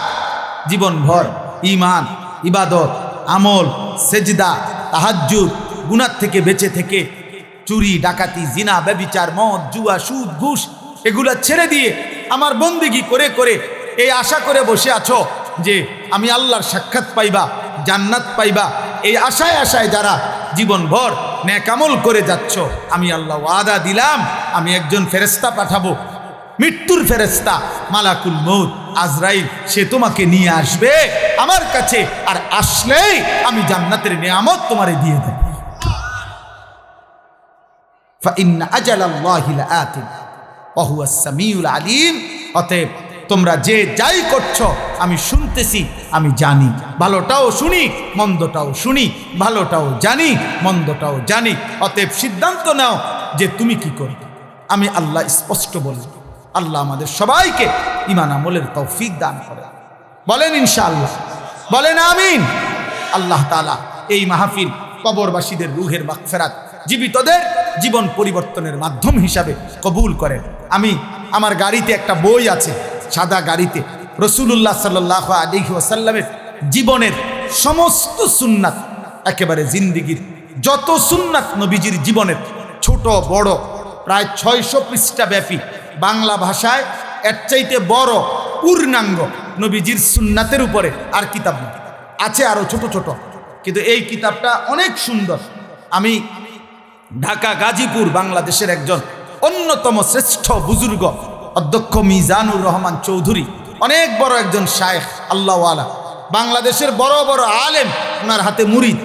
জীবনভর ঈমান, ইবাদত, আমল, সেজদা, তাহাজ্জুদ, গুনাহ থেকে বেঁচে থেকে চুরি, ডাকাতি, জিনা, ব্যভিচার, মদ, জুয়া, সুদ, ঘুষ এগুলা ছেড়ে দিয়ে আমার বন্দেগী করে করে এই আশা করে বসে আছো যে আমি আল্লাহর সাক্ষাৎ পাইবা, জান্নাত পাইবা, এই আশায় যারা জীবনভর নেক আমল করে যাচ্ছ, আমি আল্লাহ ওয়াদা দিলাম আমি একজন ফেরেশতা পাঠাবো, মৃত্যুর ফেরেশতা মালাকুল মউত আজরাইল, সে তোমাকে নিয়ে আসবে আমার কাছে, আর আসলেই আমি জান্নাতের নিয়ামত তোমারে দিয়ে দেব। ফাইন্না আজালাল্লাহি লাআতিন ওয়া হুয়াস সামিউল আলিম। অতএব তোমরা যে যাই করছো আমি শুনতেছি, আমি জানি, ভালোটাও শুনি মন্দটাও শুনি, ভালোটাও জানি মন্দটাও জানি। অতএব সিদ্ধান্ত নাও যে তুমি কি করবে, আমি আল্লাহ স্পষ্ট বলি। আল্লাহ আমাদের সবাইকে ঈমান আমলের তৌফিক দান করে। বলেন ইনশাআল্লাহ, বলেন আমিন। আল্লাহ তাআলা এই মাহফিল কবরবাসীদের রূহের মাগফিরাত, জীবিতদের জীবন পরিবর্তনের মাধ্যম হিসাবে কবুল করেন। আমি আমার গাড়িতে একটা বই আছে, সাদা গাড়িতে রাসূলুল্লাহ সাল্লাল্লাহু আলাইহি ওয়াসাল্লামের জীবনের সমস্ত সুন্নাত, একেবারে জিন্দেগির যত সুন্নাত নবীজির জীবনের ছোট বড় প্রায় 600 পৃষ্ঠা ব্যাপী, বাংলা ভাষায় এর চাইতে বড় পূর্ণাঙ্গ নবীজির সুন্নাতের উপরে আর কিতাব নেই। আছে আরো ছোট ছোট, কিন্তু এই কিতাবটা অনেক সুন্দর। আমি ঢাকা গাজীপুর বাংলাদেশের একজন অন্যতম শ্রেষ্ঠ বুজুর্গ অধ্যক্ষ মিজানুর রহমান চৌধুরী, অনেক বড় একজন শায়েখ আল্লাহওয়ালা, বাংলাদেশের বড় বড় আলেম, ওনার হাতে মুরিদ,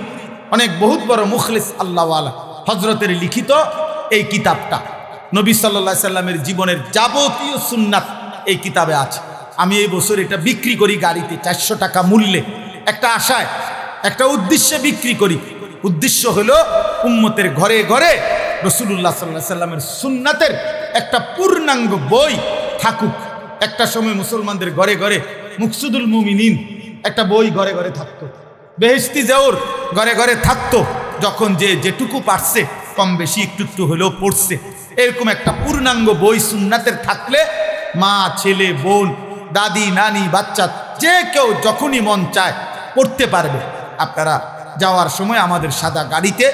অনেক বহুত বড় মুখলিস আল্লাহওয়ালা হজরতের লিখিত এই কিতাবটা নবী সাল্লাল্লাহু আলাইহি সাল্লামের জীবনের যাবতীয় সুন্নাত এই কিতাবে আছে। আমি এই বছর এটা বিক্রি করি গাড়িতে 400 টাকা মূল্যে, একটা আশায়, একটা উদ্দেশ্যে বিক্রি করি। উদ্দেশ্য হলো উম্মতের ঘরে ঘরে রাসূলুল্লাহ সাল্লাল্লাহু আলাইহি সাল্লামের সুন্নাতের একটা পূর্ণাঙ্গ বই থাকুক। একটা সময় মুসলমানদের ঘরে ঘরে মুকসুদুল মুমিনিন একটা বই ঘরে ঘরে থাকতো, বেহেশতি জাওর ঘরে ঘরে থাকতো, যখন যে যেটুকু পারছে কম বেশি একটু একটু হলেও পড়ছে। এরকম একটা পূর্ণাঙ্গ বই সুন্নাতের থাকলে মা, ছেলে, বোন, দাদি, নানি, বাচ্চা যে কেউ যখনই মন চায় পড়তে পারবে। আপনারা যাওয়ার সময় আমাদের সাদা গাড়িতে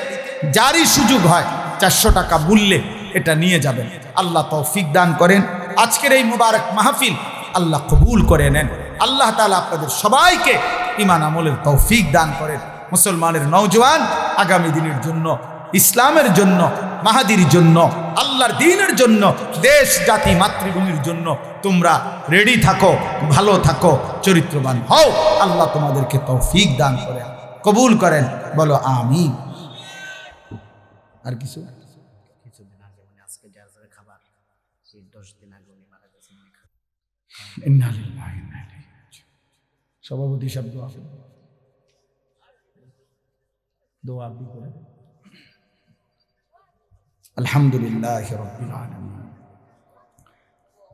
যারই সুযোগ হয় 400 টাকা মূল্যে এটা নিয়ে যাবেন। আল্লাহ তৌফিক দান করেন। আজকের এই মুবারক মাহফিল আল্লাহ কবুল করে নেন। আল্লাহ তাআলা আপনাদের সবাইকে ঈমান আমলের তৌফিক দান করেন। মুসলমানের নওজওয়ান আগামী দিনের জন্য, ইসলামের জন্য, মাহাদির জন্য, আল্লাহর দ্বীনের জন্য, দেশ জাতি মাতৃভূমির জন্য তোমরা রেডি থাকো, ভালো থাকো, চরিত্রবান হও। আল্লাহ তোমাদেরকে তৌফিক দান করেন, কবুল করেন। বলো আমিন। আর কিছু কিছুদিন আগে উনি আজকে যার খাবার সেই 10 দিন আগে উনি মারা গেছেন। ইন্না লিল্লাহি ওয়া ইন্না ইলাইহি রাজিউন। সভাপতি শব্দ আছে, দোয়া আপনি করেন। আলহামদুলিল্লাহি রাব্বিল আলামিন।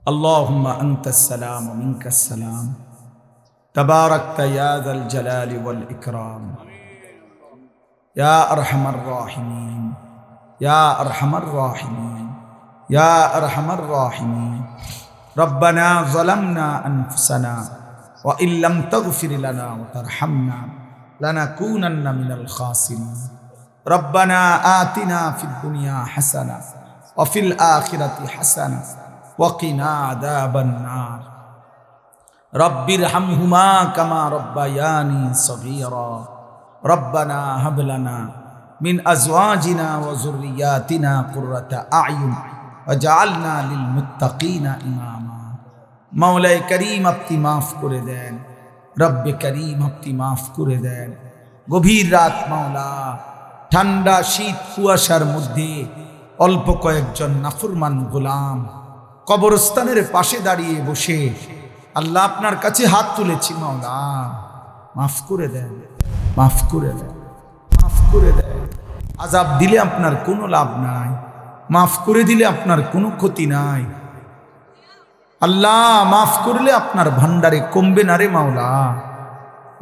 আল্লাহুম্মা আনতাস সালাম ওয়া মিনকাস সালাম। তাবারাকতা ইয়া যাল জালালি ওয়াল ইকরাম। ইয়া আরহামার রাহিমিন, ইয়া আরহামার রাহিমিন, ইয়া আরহামার রাহিমিন। রব্বানা যালামনা আনফুসানা ওয়া ইল্লাম তাগফির লানা ওয়া তারহামনা লানাকুনান্না মিনাল খাসিরিন। রব্বানা আতিনা ফিদ দুনিয়া হাসানা ওয়া ফিল আখিরাতি হাসানা ওয়া কিনা আযাবান নার। রব্বিরহামহুমা কামা রব্বায়ানি সগীরা। রব্বানা হাব লানা মিন আজওয়াজিনা ওয়া যুররিয়াতিনা কুররাতা আ'য়ুন ওয়াজআলনা লিল মুত্তাকিনা ইমামা। মাওলায়ে করিম আপনি মাফ করে দেন, রব্বে করিম আপনি মাফ করে দেন। গভীর রাত মাওলা, ঠান্ডা শীত কুয়াশার মধ্যে অল্প কয়েকজন নাফরমান গোলাম কবরস্থানের পাশে দাঁড়িয়ে বসে আল্লাহ আপনার কাছে হাত তুলেছি। মাওলা মাফ করে দেন, মাফ করে দেন, মাফ করে দেন। আযাব দিলে আপনার কোনো লাভ নাই, মাফ করে দিলে আপনার কোনো ক্ষতি নাই। আল্লাহ মাফ করলে আপনার ভান্ডারে কমবে না রে মাওলা।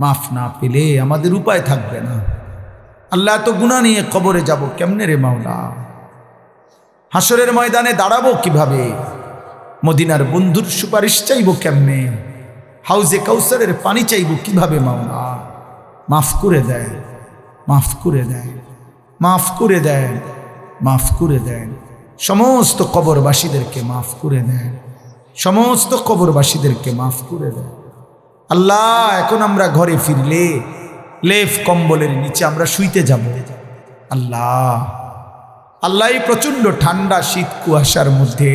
মাফ না পেলে আমাদের উপায় থাকবে না। আল্লাহ তো গুনাহ নিয়ে কবরে যাব কেমনে রে মাওলা? হাসরের ময়দানে দাঁড়াবো কিভাবে? মদিনার বন্ধুর সুপারিশ চাইব কেমনে? হাউজে কাউসারের পানি চাইব কিভাবে মাওলা? মাফ করে দেন, মাফ করে দেন, মাফ করে দেন, মাফ করে দেন। সমস্ত কবরবাসীদেরকে মাফ করে দেন, সমস্ত কবরবাসীদেরকে মাফ করে দেন। আল্লাহ এখন আমরা ঘরে ফিরলে লেফ কম্বলের নিচে আমরা শুইতে যাব। আল্লাহ আল্লাহ এই প্রচন্ড ঠান্ডা শীত কুয়াশার মধ্যে,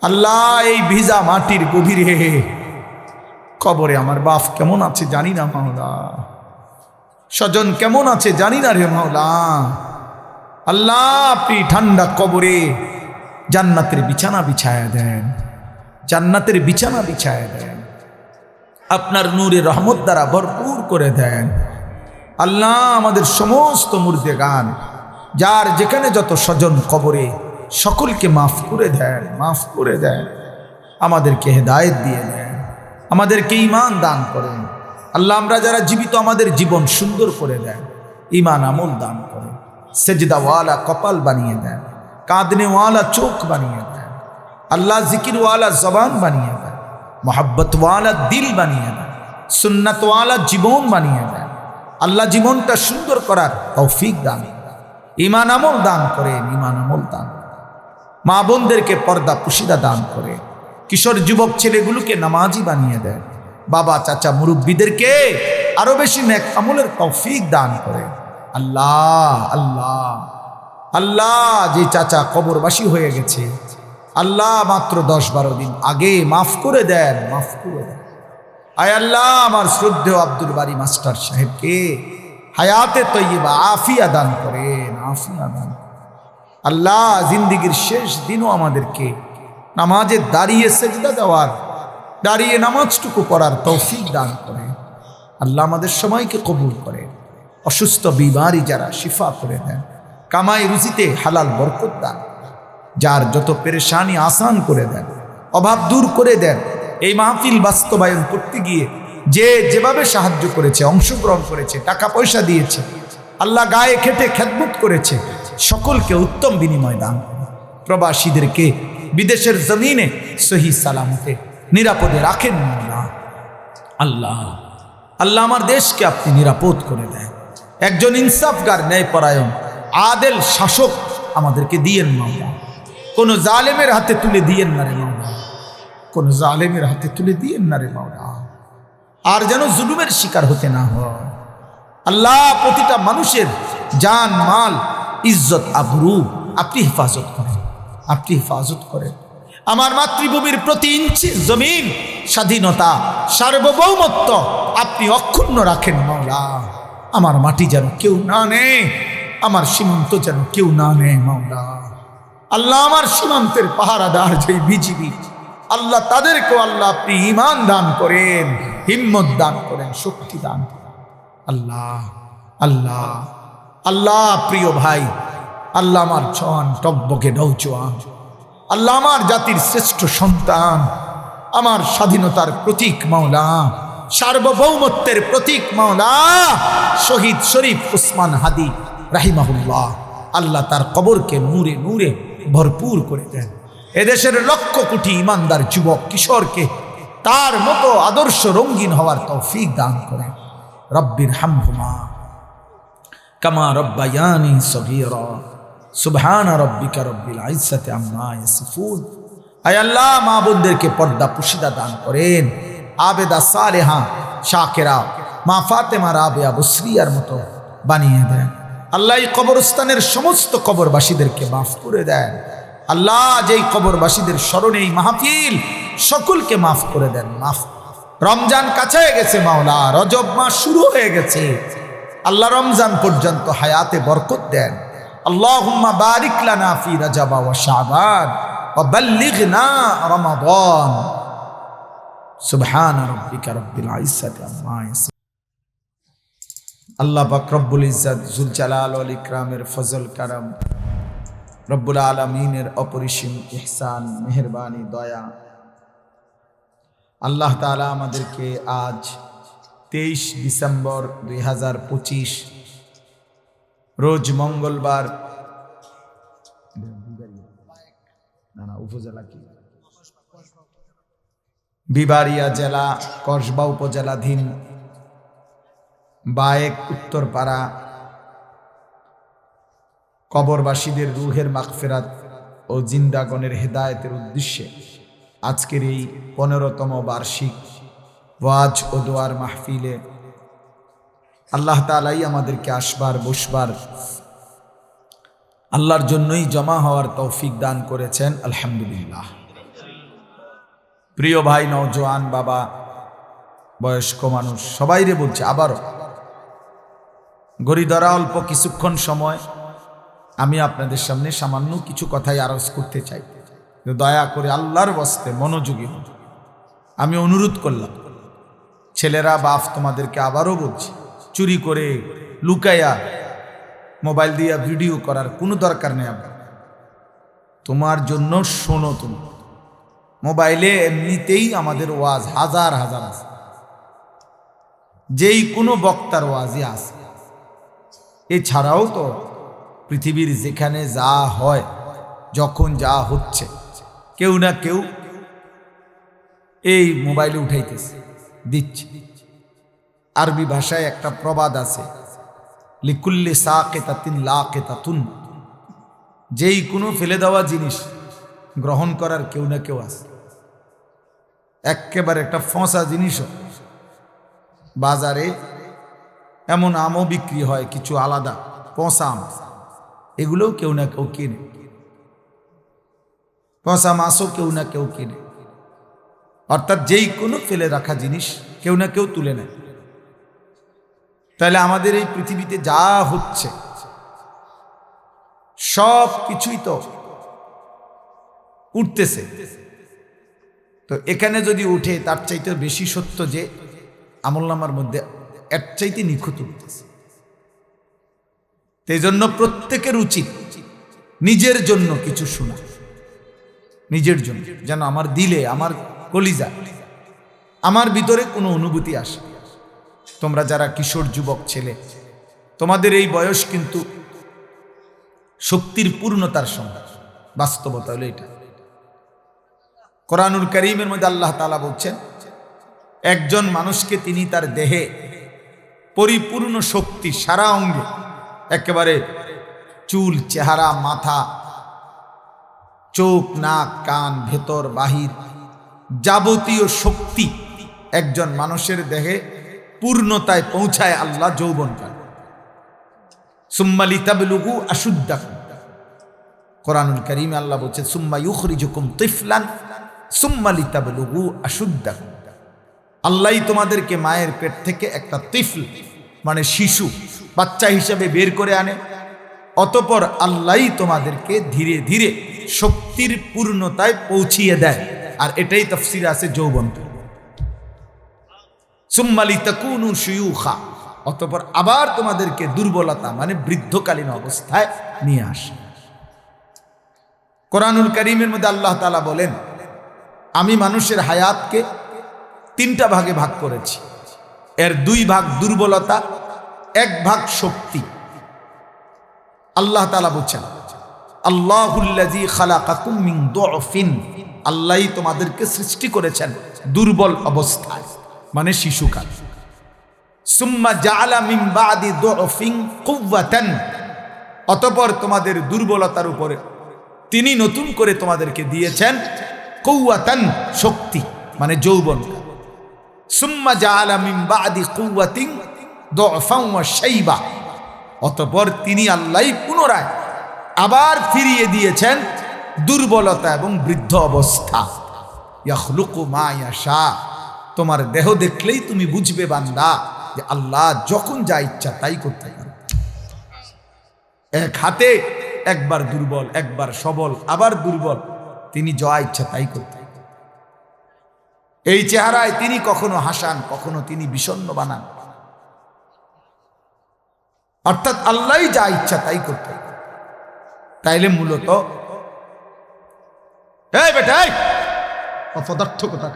আল্লাহ এই ভিজা মাটির গভীরে কবরে আমার বাপ কেমন আছে জানি না মাওলা, স্বজন কেমন আছে জানি না রে মাওলা। আল্লাহ আপনি ঠান্ডা কবরে জান্নাতের বিছানা বিছায়া দেন, জান্নাতের বিছানা বিছায়া দেন, আপনার নূরে রহমত দ্বারা ভরপুর করে দেন। আল্লাহ আমাদের সমস্ত মুর্দেগান যার যেখানে যত স্বজন কবরে সকলকে মাফ করে দেন, মাফ করে দেন। আমাদেরকে হেদায়েত দিয়ে দেন, আমাদেরকে ঈমান দান করেন। আল্লাহ আমরা যারা জীবিত আমাদের জীবন সুন্দর করে দেন, ঈমান আমল দান করেন। সেজদাওয়ালা কপাল বানিয়ে দেন, কাঁদনেওয়ালা চোখ বানিয়ে দেন। আল্লাহ জিকিরওয়ালা জবান বানিয়ে দেন, মোহাব্বতওয়ালা দিল বানিয়ে দেন, সুন্নাতওয়ালা জীবন বানিয়ে দেন। আল্লাহ জীবনটা সুন্দর করার তৌফিক দান করেন, ঈমান আমল দান করেন, ঈমান আমল দান করেন। মা বোনদেরকে পর্দা পুশিদা দান করে, কিশোর যুবক ছেলেগুলোকে নামাজি বানিয়ে দেন। বাবা চাচা মুরব্বীদেরকে আরো বেশি নেক আমলের তৌফিক দান করে। আল্লাহ আল্লাহ আল্লাহ যে চাচা কবরবাসী হয়ে গেছে, আল্লাহ মাত্র 10-12 দিন আগে মাফ করে দেন, মাফ করে দেন। আয় আল্লাহ আমার শ্রদ্ধেয় আব্দুল বারী মাস্টার সাহেবকে হায়াতে তৈয়বা আফিয়া দান করেন, আফিয়া দান। আল্লাহ জিন্দিগির শেষ দিনও আমাদেরকে নামাজে দাঁড়িয়ে সেজদা দেওয়ার, দাঁড়িয়ে নামাজটুকু পড়ার তৌফিক দান করেন। আল্লাহ আমাদের সবাইকে কবুল করেন। অসুস্থ বিমারি যারা শিফা করে দেন, কামাই রুজিতে হালাল বরকত দান, যার যত পেরেশানি আসান করে দেন, অভাব দূর করে দেন। এই মাহফিল বাস্তবায়ন করতে গিয়ে যে যেভাবে সাহায্য করেছে, অংশগ্রহণ করেছে, টাকা পয়সা দিয়েছে, আল্লাহ গায়ে খেটে খেদমত করেছে, সকলকে উত্তম বিনিময় দান করুন। প্রবাসীদেরকে বিদেশের জমিনে সহি সালামতে নিরাপদে রাখেন না আল্লাহ। আল্লাহ আমার দেশকে আপনি নিরাপদ করে দেন। একজন ইনসাফগার, ন্যায়পরায়ণ, আদেল শাসক আমাদেরকে দিয়েন মাওলা। কোন জালেমের হাতে তুলে দিয়েন না রে মাওলা, কোন জালেমের হাতে তুলে দিয়েন না রে মাওলা। আর যেন জুলুমের শিকার হতে না হয়। আল্লাহ প্রতিটা মানুষের জান মাল ইজ্জত আবরু আপনি হেফাজত করেন, আপনি হেফাজত করেন। আমার মাতৃভূমির প্রতি ইঞ্চি জমিন স্বাধীনতা সার্বভৌমত্ব আপনি অক্ষুণ্ণ রাখেন মাওলা। আমার মাটি যেন কেউ না নেয়, আমার সীমান্ত যেন কেউ না নেয় মাওলা। আল্লাহ আমার সীমান্তের পাহারাদার যে বিজিবি আল্লাহ তাদেরকেও আল্লাহ আপনি ঈমান দান করেন, হিম্মত দান করেন, শক্তি দান করেন। আল্লাহ আল্লাহ আল্লাহ প্রিয় ভাই, আল্লাহ আমার জওয়ান টকবকে নৌজওয়ান, আল্লাহ আমার জাতির শ্রেষ্ঠ সন্তান, আমার স্বাধীনতার প্রতীক মাওলা, সার্বভৌমত্বের প্রতীক মাওলা, শহীদ শরীফ উসমান হাদি রাহিমাহুল্লাহ, আল্লাহ তার কবরকে নূরে নূরে ভরপুর করে দেন। এদেশের লক্ষ কোটি ইমানদার যুবক কিশোরকে তার মতো আদর্শ রঙিন হওয়ার তৌফিক দান করেন। রব্বির হামহুমা কামা রব্বায়ানি সগীরা সুবহানা রব্বিকা রব্বিল ইজ্জাতি আম্মা ইয়াসিফুন। আয় আল্লাহ মা বোনদেরকে পর্দা পুশিদা দান করেন, আবেদা সালেহা শাকেরা মা ফাতেমা রাবেয়া বুসরিয়ার মতো বানিয়ে দেন। আল্লাহ এই কবরস্থানের সমস্ত কবরবাসীদেরকে মাফ করে দেন। আল্লাহ যেই কবরবাসীদের স্মরণে এই মাহফিল সকলকে মাফ করে দেন। মাফ রমজান কাছে গেছে মাওলা, রজব মাস শুরু হয়ে গেছে, আল্লাহ রমজান পর্যন্ত হায়াতে বরকত দেন। আল্লাহুম্মা বারিক লানা ফি রজব ওয়া শাবান ওয়া বাল্লিগনা রমাদান। সুবহানা রাব্বিকা রাব্বিল ইজ্জাতি আম্মা ইয়াসিফুন। আল্লাহ পাক রব্বুল ইজ্জত জুল জালাল ওয়াল ইকরামের ফজল কারাম, রব্বুল আলামিনের অপরিসীম ইহসান মেহেরবানি দয়া, আল্লাহ তাআলা আমাদেরকে আজ 23 ডিসেম্বর 2025 রোজ মঙ্গলবার উপজেলা কি বিবাড়িয়া জেলা কসবা উপজেলাধীন বায়েক উত্তরপাড়া কবরবাসীদের রুহের মাগফিরাত ও জিন্দাগণের হেদায়েতের উদ্দেশ্যে আজকের এই 15তম বার্ষিক ওয়াজ ও দোয়ার মাহফিলে আল্লাহ তাআলাই আমাদেরকে আসবার বসবার আল্লাহর জন্যই জমা হওয়ার তৌফিক দান করেছেন, আলহামদুলিল্লাহ। প্রিয় ভাই, নওজোয়ান বাবা, বয়স্ক মানুষ সবাইরে বলছে, আবারও গড়ি ধরা অল্প কিছুক্ষণ সময় আমি আপনাদের সামনে সামান্য কিছু কথাই আরজ করতে চাই। দয়া করে আল্লাহর বস্তে মনোযোগী হন। আমি অনুরোধ করলাম, ছেলেরা বাপ তোমাদেরকে আবারও বলছি, চুরি করে লুকাইয়া মোবাইল দিয়া ভিডিও করার কোনো দরকার নেই। আবার তোমার জন্য শোনো, তুমি মোবাইলে এমনিতেই আমাদের ওয়াজ হাজার হাজার আছে, যেই কোনো বক্তার ওয়াজই আছে। এছাড়াও তো পৃথিবীর যেখানে যা হয়, যখন যা হচ্ছে, কেউ না কেউ এই মোবাইলে উঠাইতেছে, দিচ্ছে। আরবি ভাষায় একটা প্রবাদ আছে, লিকুল্লি সাকিতাতিন লাকিতাতুন, যেই কোনো ফেলে দেওয়া জিনিস গ্রহণ করার কেউ না কেউ আছে। একেবারে একটা ফসা জিনিসও বাজারে এমন আমও বিক্রি হয় কিছু আলাদা পচা আম, এগুলোও কেউ না কেউ কিনে। পচা মাছও কেউ না কেউ কিনে। অর্থাৎ যেই কোনো ফেলে রাখা জিনিস কেউ না কেউ তুলে নেয়। তাহলে আমাদের এই পৃথিবীতে যা হচ্ছে সব কিছুই তো উঠতেছে। তো এখানে যদি উঠে তার চাইতে বেশি সত্য যে আমলনামার মধ্যে এর চাইতে নিখুঁত উঠতেছে। এই জন্য প্রত্যেকের উচিত নিজের জন্য কিছু শোনা, নিজের জন্য, যেন আমার দিলে, আমার কলিজা, আমার ভিতরে কোনো অনুভূতি আসে। তোমরা যারা কিশোর যুবক ছেলে, তোমাদের এই বয়স কিন্তু শক্তির পূর্ণতার সময়। বাস্তবতা হলো এটা। কোরআনুল কারীমের মধ্যে আল্লাহ তাআলা বলছেন, একজন মানুষকে তিনি তার দেহে পরিপূর্ণ শক্তি, সারা অঙ্গে একেবারে চুল, চেহারা, মাথা, চোখ, নাক, কান, ভেতর বাহির যাবতীয় শক্তি একজন মানুষের দেহে পূর্ণতায় পৌঁছায় আল্লাহ যৌবনকাল। সুম্মা লিতাবলুগু আশুদ্দাকুম, কোরআনুল কারীমে আল্লাহ বলছে সুম্মা ইউখরিজুকুম তিফলান সুম্মা লিতাবলুগু আশুদ্দাকুম। আল্লাহই তোমাদেরকে মায়ের পেট থেকে একটা তিফল মানে শিশু বাচ্চা হিসেবে বের করে আনে, অতঃপর আল্লাহই তোমাদেরকে ধীরে ধীরে শক্তির পূর্ণতায় পৌঁছিয়ে দেয়। আর এটাই তাফসীরে আছে যৌবনকাল। সুম্মা লিতাকুনু শুয়ুখা, অতঃপর আবার তোমাদেরকে দুর্বলতা মানে বৃদ্ধকালীন অবস্থায় নিয়ে আসে। কোরআনুল কারীমের মধ্যে আল্লাহ তাআলা বলেন, আমি মানুষের হায়াতকে 3টা ভাগে ভাগ করেছি। এর 2 ভাগ দুর্বলতা, 1 ভাগ শক্তি। আল্লাহ তাআলা বলেন, আল্লাহুল্লাযী খালাকাকুম মিন দুআফিন, আল্লাহই তোমাদেরকে সৃষ্টি করেছেন দুর্বল অবস্থায় মানে শিশুকাল। সুম্মা জাআলা মিন বাদি দুআফিন কুওয়াতান, অতঃপর তোমাদের দুর্বলতার উপরে তিনি নতুন করে তোমাদেরকে দিয়েছেন কুওয়াতান শক্তি মানে যৌবন। সুম্মা জাআলা মিন বাদি কুওয়াতিন দুআফান ওয়া শাইবা, অতঃপর তিনি আল্লাহ পুনরায় আবার ফিরিয়ে দিয়েছেন দুর্বলতা এবং বৃদ্ধ অবস্থা। ইয়াখলুকু মা ইয়াশা, তোমার দেহ দেখলেই তুমি বুঝবে বান্দা যে আল্লাহ যখন যা ইচ্ছা তাই করতে পারে। এক হাতে একবার দুর্বল, একবার সবল, আবার দুর্বল, তিনি যা ইচ্ছা তাই করতে। এই চেহারায় তিনি কখনো হাসান, কখনো তিনি বিষণ্ণ বানান, অর্থাৎ আল্লাহই যা ইচ্ছা তাই করতে। তাইলে মূলত এই বেটা অপদার্থ কথা,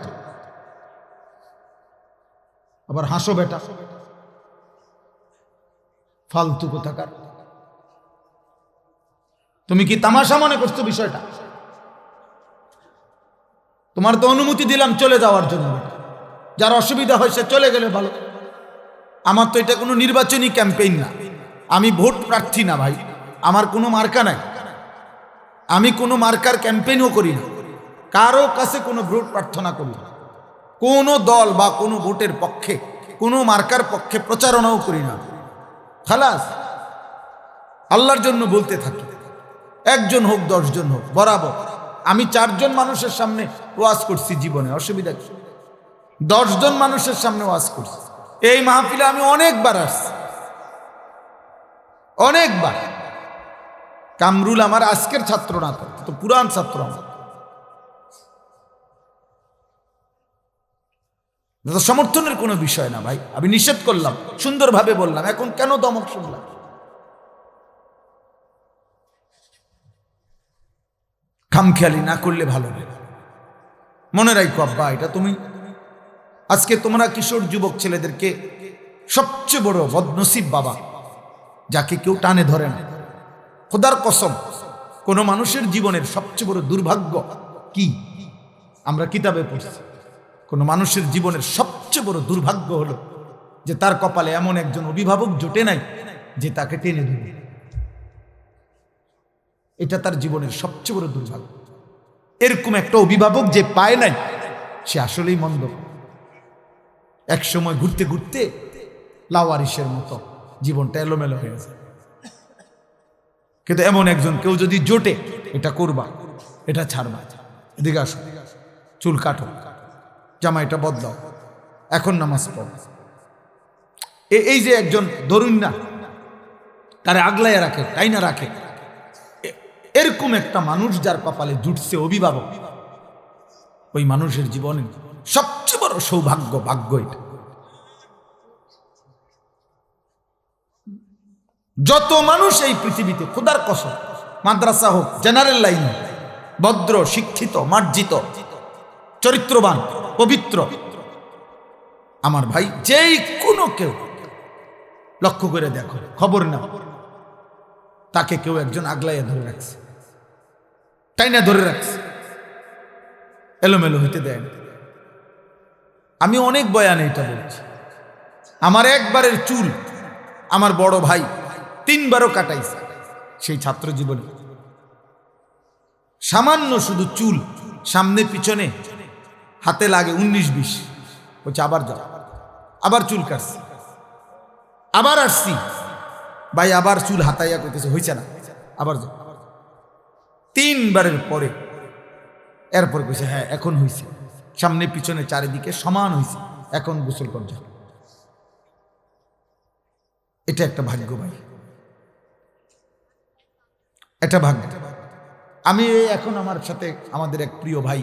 আবার হাসো বেটা, ফালতু কোথাকার। তুমি কি তামাশা মনে করছো বিষয়টা? তোমার তো অনুমতি দিলাম চলে যাওয়ার জন্য, যার অসুবিধা হয় সে চলে গেলে ভালো। আমার তো এটা কোনো নির্বাচনী ক্যাম্পেইন না, আমি ভোট প্রার্থী না ভাই, আমার কোনো মার্কা নাই, আমি কোনো মার্কার ক্যাম্পেইনও করি না, কারো কাছে কোনো ভোট প্রার্থনা করি না, কোনো দল বা কোনো ভোটের পক্ষে কোনো মার্কার পক্ষে প্রচারণাও করি না। খালাস, আল্লাহর জন্য বলতে থাকি, 1 জন হোক 10 জন হোক বরাবর। আমি 4 জন মানুষের সামনে ওয়াজ করছি জীবনে, অসুবিধা কি? 10 জন মানুষের সামনে ওয়াজ করছি। এই মাহফিলে আমি অনেকবার আসছি, অনেকবার। কামরুল আমার আজকের ছাত্র না, তো পুরান ছাত্র আমার। সমর্থনের কোনো বিষয় না ভাই, আমি নিষেধ করলাম, সুন্দরভাবে বললাম, এখন কেন দমক শুনলাম? খামখেয়ালি না করলে ভালো লাগে। মনে রাখো আব্বা, এটা তুমি আজকে তোমরা কিশোর যুবক ছেলেদেরকে সবচেয়ে বড় বদনসিব বাবা, যাকে কেউ টানে ধরে না। খোদার কসম, কোন মানুষের জীবনের সবচেয়ে বড় দুর্ভাগ্য কি আমরা কিতাবে পড়ছি, কোন মানুষের জীবনের সবচেয়ে বড় দুর্ভাগ্য হলো যে তার কপালে এমন একজন অভিভাবক জোটে নাই যে তাকে টেনে ধরবে। এটা তার জীবনের সবচেয়ে বড় দুর্ভাগ্য। এরকম একটা অভিভাবক যে পায় নাই সে আসলেই মন্দ। এক সময় ঘুরতে ঘুরতে লাওয়ারিসের মতো জীবনটা এলোমেলো হয়ে যায়। কিন্তু এমন একজন কেউ যদি জোটে, এটা করবা, এটা ছাড়বা, এদিকে আসো, চুল কাটো, জামাইটা বদলাও, এখন নামাজ পড়ো, এই যে একজন ধরুন না তারে আগলাইয়া রাখে, তাই না রাখে, এরকম একটা মানুষ যার কপালে জুটছে অভিভাবক, ওই মানুষের জীবনে সবচেয়ে বড় সৌভাগ্য, ভাগ্য এটা। যত মানুষ এই পৃথিবীতে, খোদার কসম, মাদ্রাসা হোক, জেনারেল লাইন, ভদ্র, শিক্ষিত, মার্জিত, চরিত্রবান, পবিত্র, আমার ভাই যেই কোনো কেউ লক্ষ্য করে দেখো, খবর না তাকে কেউ একজন আগলাইয়া ধরে রাখছে, তাই না ধরে রাখছে, এলোমেলো হইতে দেয় না। আমি অনেক বয়ানে এটা বলছি। আমার একবারের চুল আমার বড় ভাই 3 বারও কাটাইছে সেই ছাত্র জীবনে। সামান্য শুধু চুল সামনে পিছনে হাতে লাগে 19-20, বলছে আবার যাও, আবার চুল কাটছি, আবার আসছি, ভাই আবার চুল হাতাইয়া করতেছে, হয়েছে না, আবার যাও। 3 বারের পরে এরপর কইছে হ্যাঁ এখন হয়েছে, সামনে পিছনে চারিদিকে সমান হয়েছে, এখন গোসল কর যাও। এটা একটা ভাগ্য ভাই, এটা ভাগ্য। আমি এখন আমার সাথে আমাদের এক প্রিয় ভাই,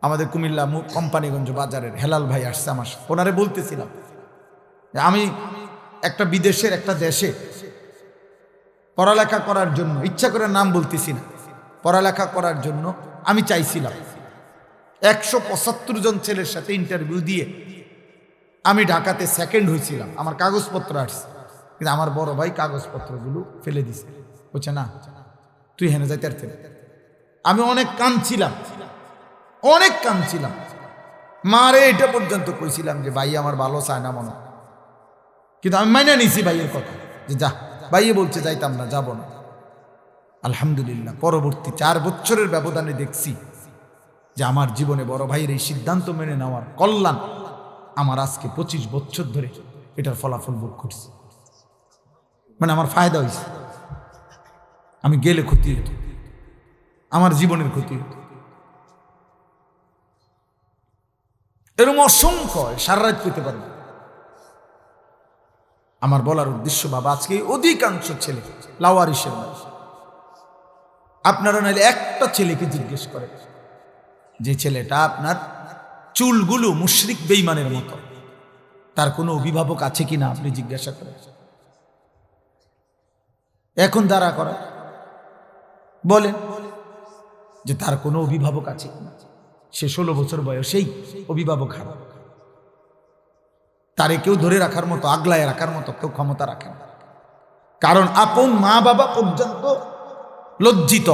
আমাদের কুমিল্লা কোম্পানিগঞ্জ বাজারের হেলাল ভাই আসছে আমার সাথে। ওনারে বলতেছিলাম যে আমি একটা বিদেশের একটা দেশে পড়ালেখা করার জন্য, ইচ্ছা করে নাম বলতেছি না, পড়ালেখা করার জন্য আমি চাইছিলাম। 175 জন ছেলের সাথে ইন্টারভিউ দিয়ে আমি ঢাকাতে সেকেন্ড হয়েছিলাম, আমার কাগজপত্র আসছে, কিন্তু আমার বড় ভাই কাগজপত্রগুলো ফেলে দিছে, বলছে না তুই হেনে যাইতে পারতে না। আমি অনেক কাঁদছিলাম, অনেক কাঁদছিলাম, মারে এটা পর্যন্ত কইছিলাম যে ভাই আমার ভালো চায় না মনে, কিন্তু আমি মাইনা নিছি ভাইয়ের কথা যে যা, ভাইয়ে বলছে যাইতাম না, যাব না। আলহামদুলিল্লাহ পরবর্তী 4 বছরের ব্যবধানে দেখছি যে আমার জীবনে বড় ভাইয়ের এই সিদ্ধান্ত মেনে নেওয়ার কল্যাণ আমার আজকে 25 বছর ধরে এটার ফলাফল ভোগ করছি। মানে আমার ফায়দা হয়েছে, আমি গেলে ক্ষতি হতো, আমার জীবনের ক্ষতি হতো। এরকম অসংখ্য, সারা রাত পেতে পারবে। আমার বলার উদ্দেশ্য বাবা, আজকে অধিকাংশ ছেলে লাওয়ারিসের মানুষ। আপনারা নাইলে একটা ছেলেকে জিজ্ঞেস করে যে ছেলেটা আপনার চুলগুলো মুশরিক বেঈমানের মতো, তার কোনো অভিভাবক আছে কিনা আপনি জিজ্ঞাসা করেন। এখন দ্বারা করা বলেন যে তার কোনো অভিভাবক আছে কিনা, সে 16 বছর বয়সেই অভিভাবক হারাবে, তারে কেউ ধরে রাখার মতো, আগলায় রাখার মতো কেউ ক্ষমতা রাখে না। কারণ আপন মা বাবা পর্যন্ত লজ্জিত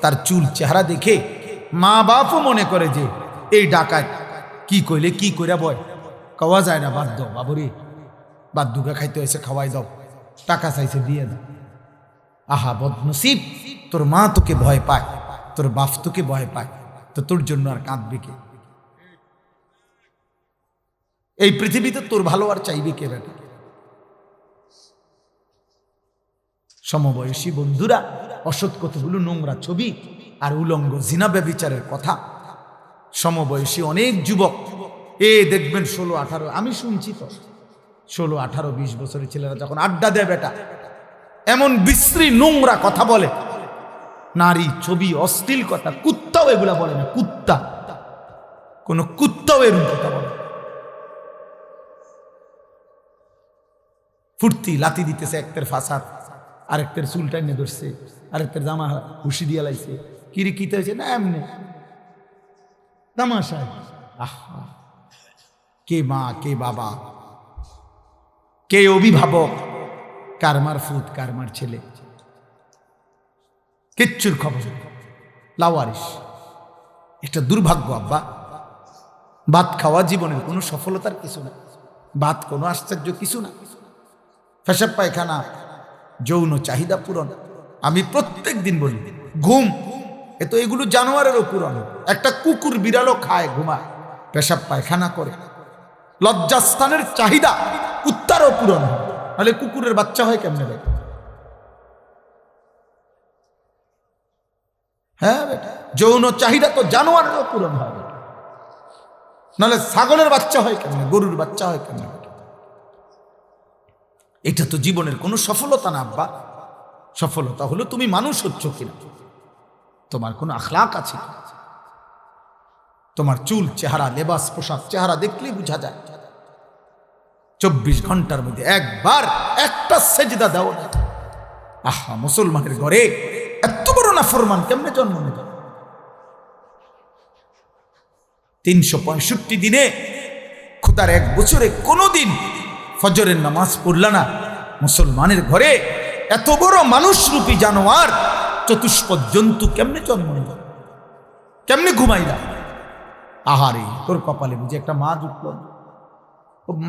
তার চুল চেহারা দেখে। মা বাপও মনে করে যে এই ডাকাত কি কইলে কি কইরা বয়, খাওয়া যায় না, বাদ দাও বাবুরে, বাদ দুগা খাইতে হয়েছে খাওয়াই দাও, টাকা চাইছে দিয়ে দাও। আহা বদনসিব, তোর মা তোকে ভয় পায়, তোর বাপ তোকে ভয় পায়, তো তোর জন্য আর কাঁদবে কে? এই পৃথিবীতে তোর ভালো আর চাইবে কে বেটা? সমবয়সী বন্ধুরা অসৎ কতগুলো নোংরা ছবি আর উলঙ্গ জিনা ব্যভিচারের কথা, সমবয়সী অনেক যুবক দেখবেন 16-18, আমি শুনছি তো 16-18-20 বছরের ছেলেরা যখন আড্ডা দেয় বেটা, এমন বিশ্রী নোংরা কথা বলে, নারী ছবি, অশ্লীল কথা। কুত্তাও এগুলা বলে না, কুত্তা, কোন কুত্তাও এরকম কথা বলে। ফুর্তি লাতি দিতেছে, একটের ফাঁসার, আরেকটের চুল টাইনে ধরছে, আরেকটের জামা হুশি দিয়ে লাইছে, কিরি কিতে হয়েছে না এমনি তামাশায়। আহা, কে মা কে বাবা, কে অভিভাবক, কার মার ফুত কার মার ছেলে, কিচ্ছুর খবর। লাওয়ারিস, এটা দুর্ভাগ্য আব্বা। ভাত খাওয়া জীবনের কোনো সফলতার কিছু না, ভাত কোনো আশ্চর্য কিছু না। পেশাব পায়খানা, যৌন চাহিদা পূরণ, আমি প্রত্যেক দিন বলি, ঘুম, এ তো এগুলো জানোয়ারেরও পূরণ। একটা কুকুর বিড়ালও খায়, ঘুমায়, পেশাব পায়খানা করে। লজ্জাস্থানের চাহিদা কুত্তারও পূরণ হয়, তাহলে কুকুরের বাচ্চা হয় কেমনে রে? হ্যাঁ বেটা, যৌন চাহিদা তো জানোয়ারেরও পূরণ হয়, নাহলে ছাগলের বাচ্চা হয় কেমনে, গরুর বাচ্চা হয় কেমনে? এটা তো জীবনের কোনো সফলতা না আব্বা। সফলতা হলো তুমি মানুষ হচ্ছ কিনা, তোমার কোনো আখলাক আছে কিনা। তোমার চুল, চেহারা, লেবাস, পোশাক, চেহারা দেখলেই বোঝা যায়। 24 ঘন্টার মধ্যে একবার একটা সেজদা দাও না। আহা, মুসলমানের ঘরে এত বড় নাফরমান কেমনে জন্ম নেবে? 365 দিনে খোদার 1 বছরে কোনোদিন ফজরের নামাজ পড়লা না। মুসলমানের ঘরে এত বড় মানুষরূপী জানোয়ার, চতুষ্পদ জন্তু কেমনে জন্ম নেবে? কেমনে ঘুমাইলা? আহারে, তোর কপালে বুঝে একটা মা জুটলো না,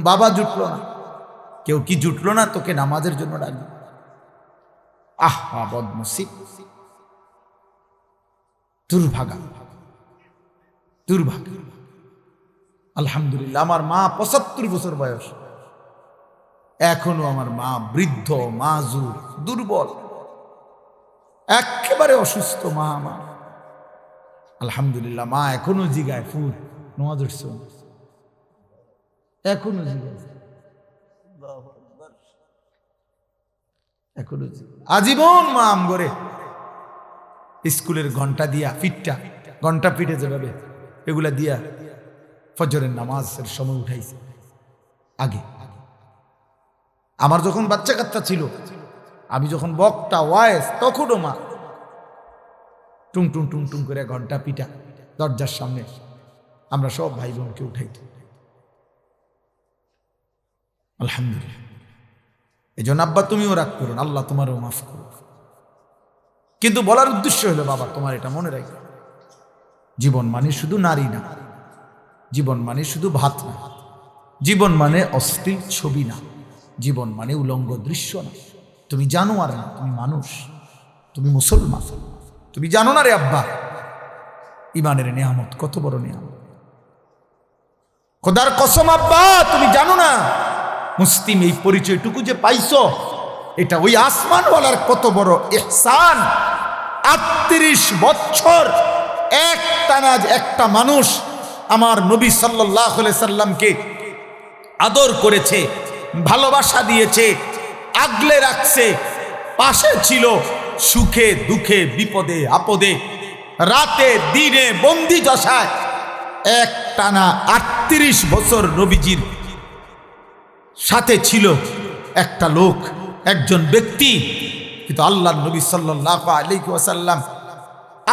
বাবা জুটলো না, কেউ কি জুটলো না তোকে নামাজের জন্য ডাকবে? আহা বদনসিব, দুর্ভাগা, দুর্ভাগা। আলহামদুলিল্লাহ, আমার মা ৭৫ বছর বয়স, এখনো আমার মা বৃদ্ধ, মাজুর, দুর্বল, একেবারে অসুস্থ মা আমার। আলহামদুলিল্লাহ, মা এখনো জিগায় ফুল নামাজ উঠছে, এখনো জিগায়, এখনো আজীবন মা আমগরে স্কুলের ঘন্টা দিয়া ফিটটা ঘন্টা পিঠে যেভাবে এগুলা দিয়া ফজরের নামাজের সময় উঠাইছে। আগে আমার যখন বাচ্চা কাচ্চা ছিল, আমি যখন বক্তা ওয়াইস, তখনও মা টুং টুং টুং টুং করে ঘন্টা পিটা দরজার সামনে আমরা সব ভাই বোনকে উঠাইত। আলহামদুলিল্লাহ। এই জন্য আব্বা তুমিও রাগ করুন, আল্লাহ তোমারও মাফ করুন। কিন্তু বলার উদ্দেশ্য হলো, বাবা তোমার এটা মনে রাখবে, জীবন মানে শুধু নারী না, জীবন মানে শুধু ভাত না, জীবন মানে অশ্লীল ছবি না, জীবন মানে উলঙ্গ দৃশ্য না। তুমি জানো আর না, তুমি মানুষ, তুমি মুসলমান, তুমি জানো না রে আব্বা ইমানের নিয়ামত কত বড় নিয়ামত। খোদার কসম আব্বা তুমি জানো না, মুসলিম এই পরিচয়টুকু যে পাইছো, এটা ওই আসমানওয়ালার কত বড় ইহসান। ৩৮ বছর একটানা একটা মানুষ আমার নবী সাল্লাল্লাহু আলাইহি সাল্লামকে আদর করেছে, ভালোবাসা দিয়েছে, আগলে রাখছে, পাশে ছিল সুখে দুঃখে বিপদে আপদে, রাতে দিনে বন্দি দশায় একটানা ৩৮ বছর নবীজির সাথে ছিল একটা লোক, একজন ব্যক্তি। কিন্তু আল্লাহর নবী সাল্লাল্লাহু আলাইহি ওয়াসাল্লাম,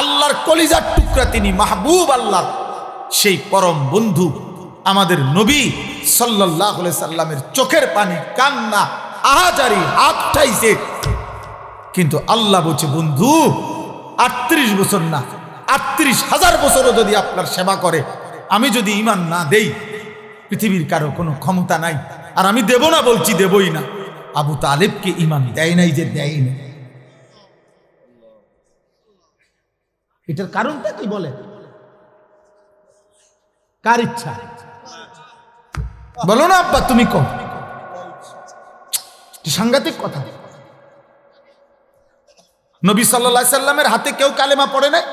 আল্লাহর কলিজার টুকরা, তিনি মাহবুব আল্লাহর সেই পরম বন্ধু আমাদের নবী সাল্লাল্লাহু আলাইহি সাল্লামের চোখের পানি, কান্না, আহাজারি, হাত ঠাইছে। কিন্তু আল্লাহ বলছে, বন্ধু ৩৮ বছর না, ৩৮,০০০ বছরও যদি আপনার সেবা করে, আমি যদি ঈমান না দেই, পৃথিবীর কারো কোনো ক্ষমতা নাই। আর আমি দেব না বলছি, দেবই না। আবু তালেবকে ঈমান দেয় নাই যে দেয় না, এটার কারণটা কি বলে? কার ইচ্ছা? বলো না আব্বা, তুমি কম। সাংঘাতিক কথা। নবী সাল্লাল্লাহু আলাইহি সাল্লামের হাতে কেউ কালেমা পড়ে নাই,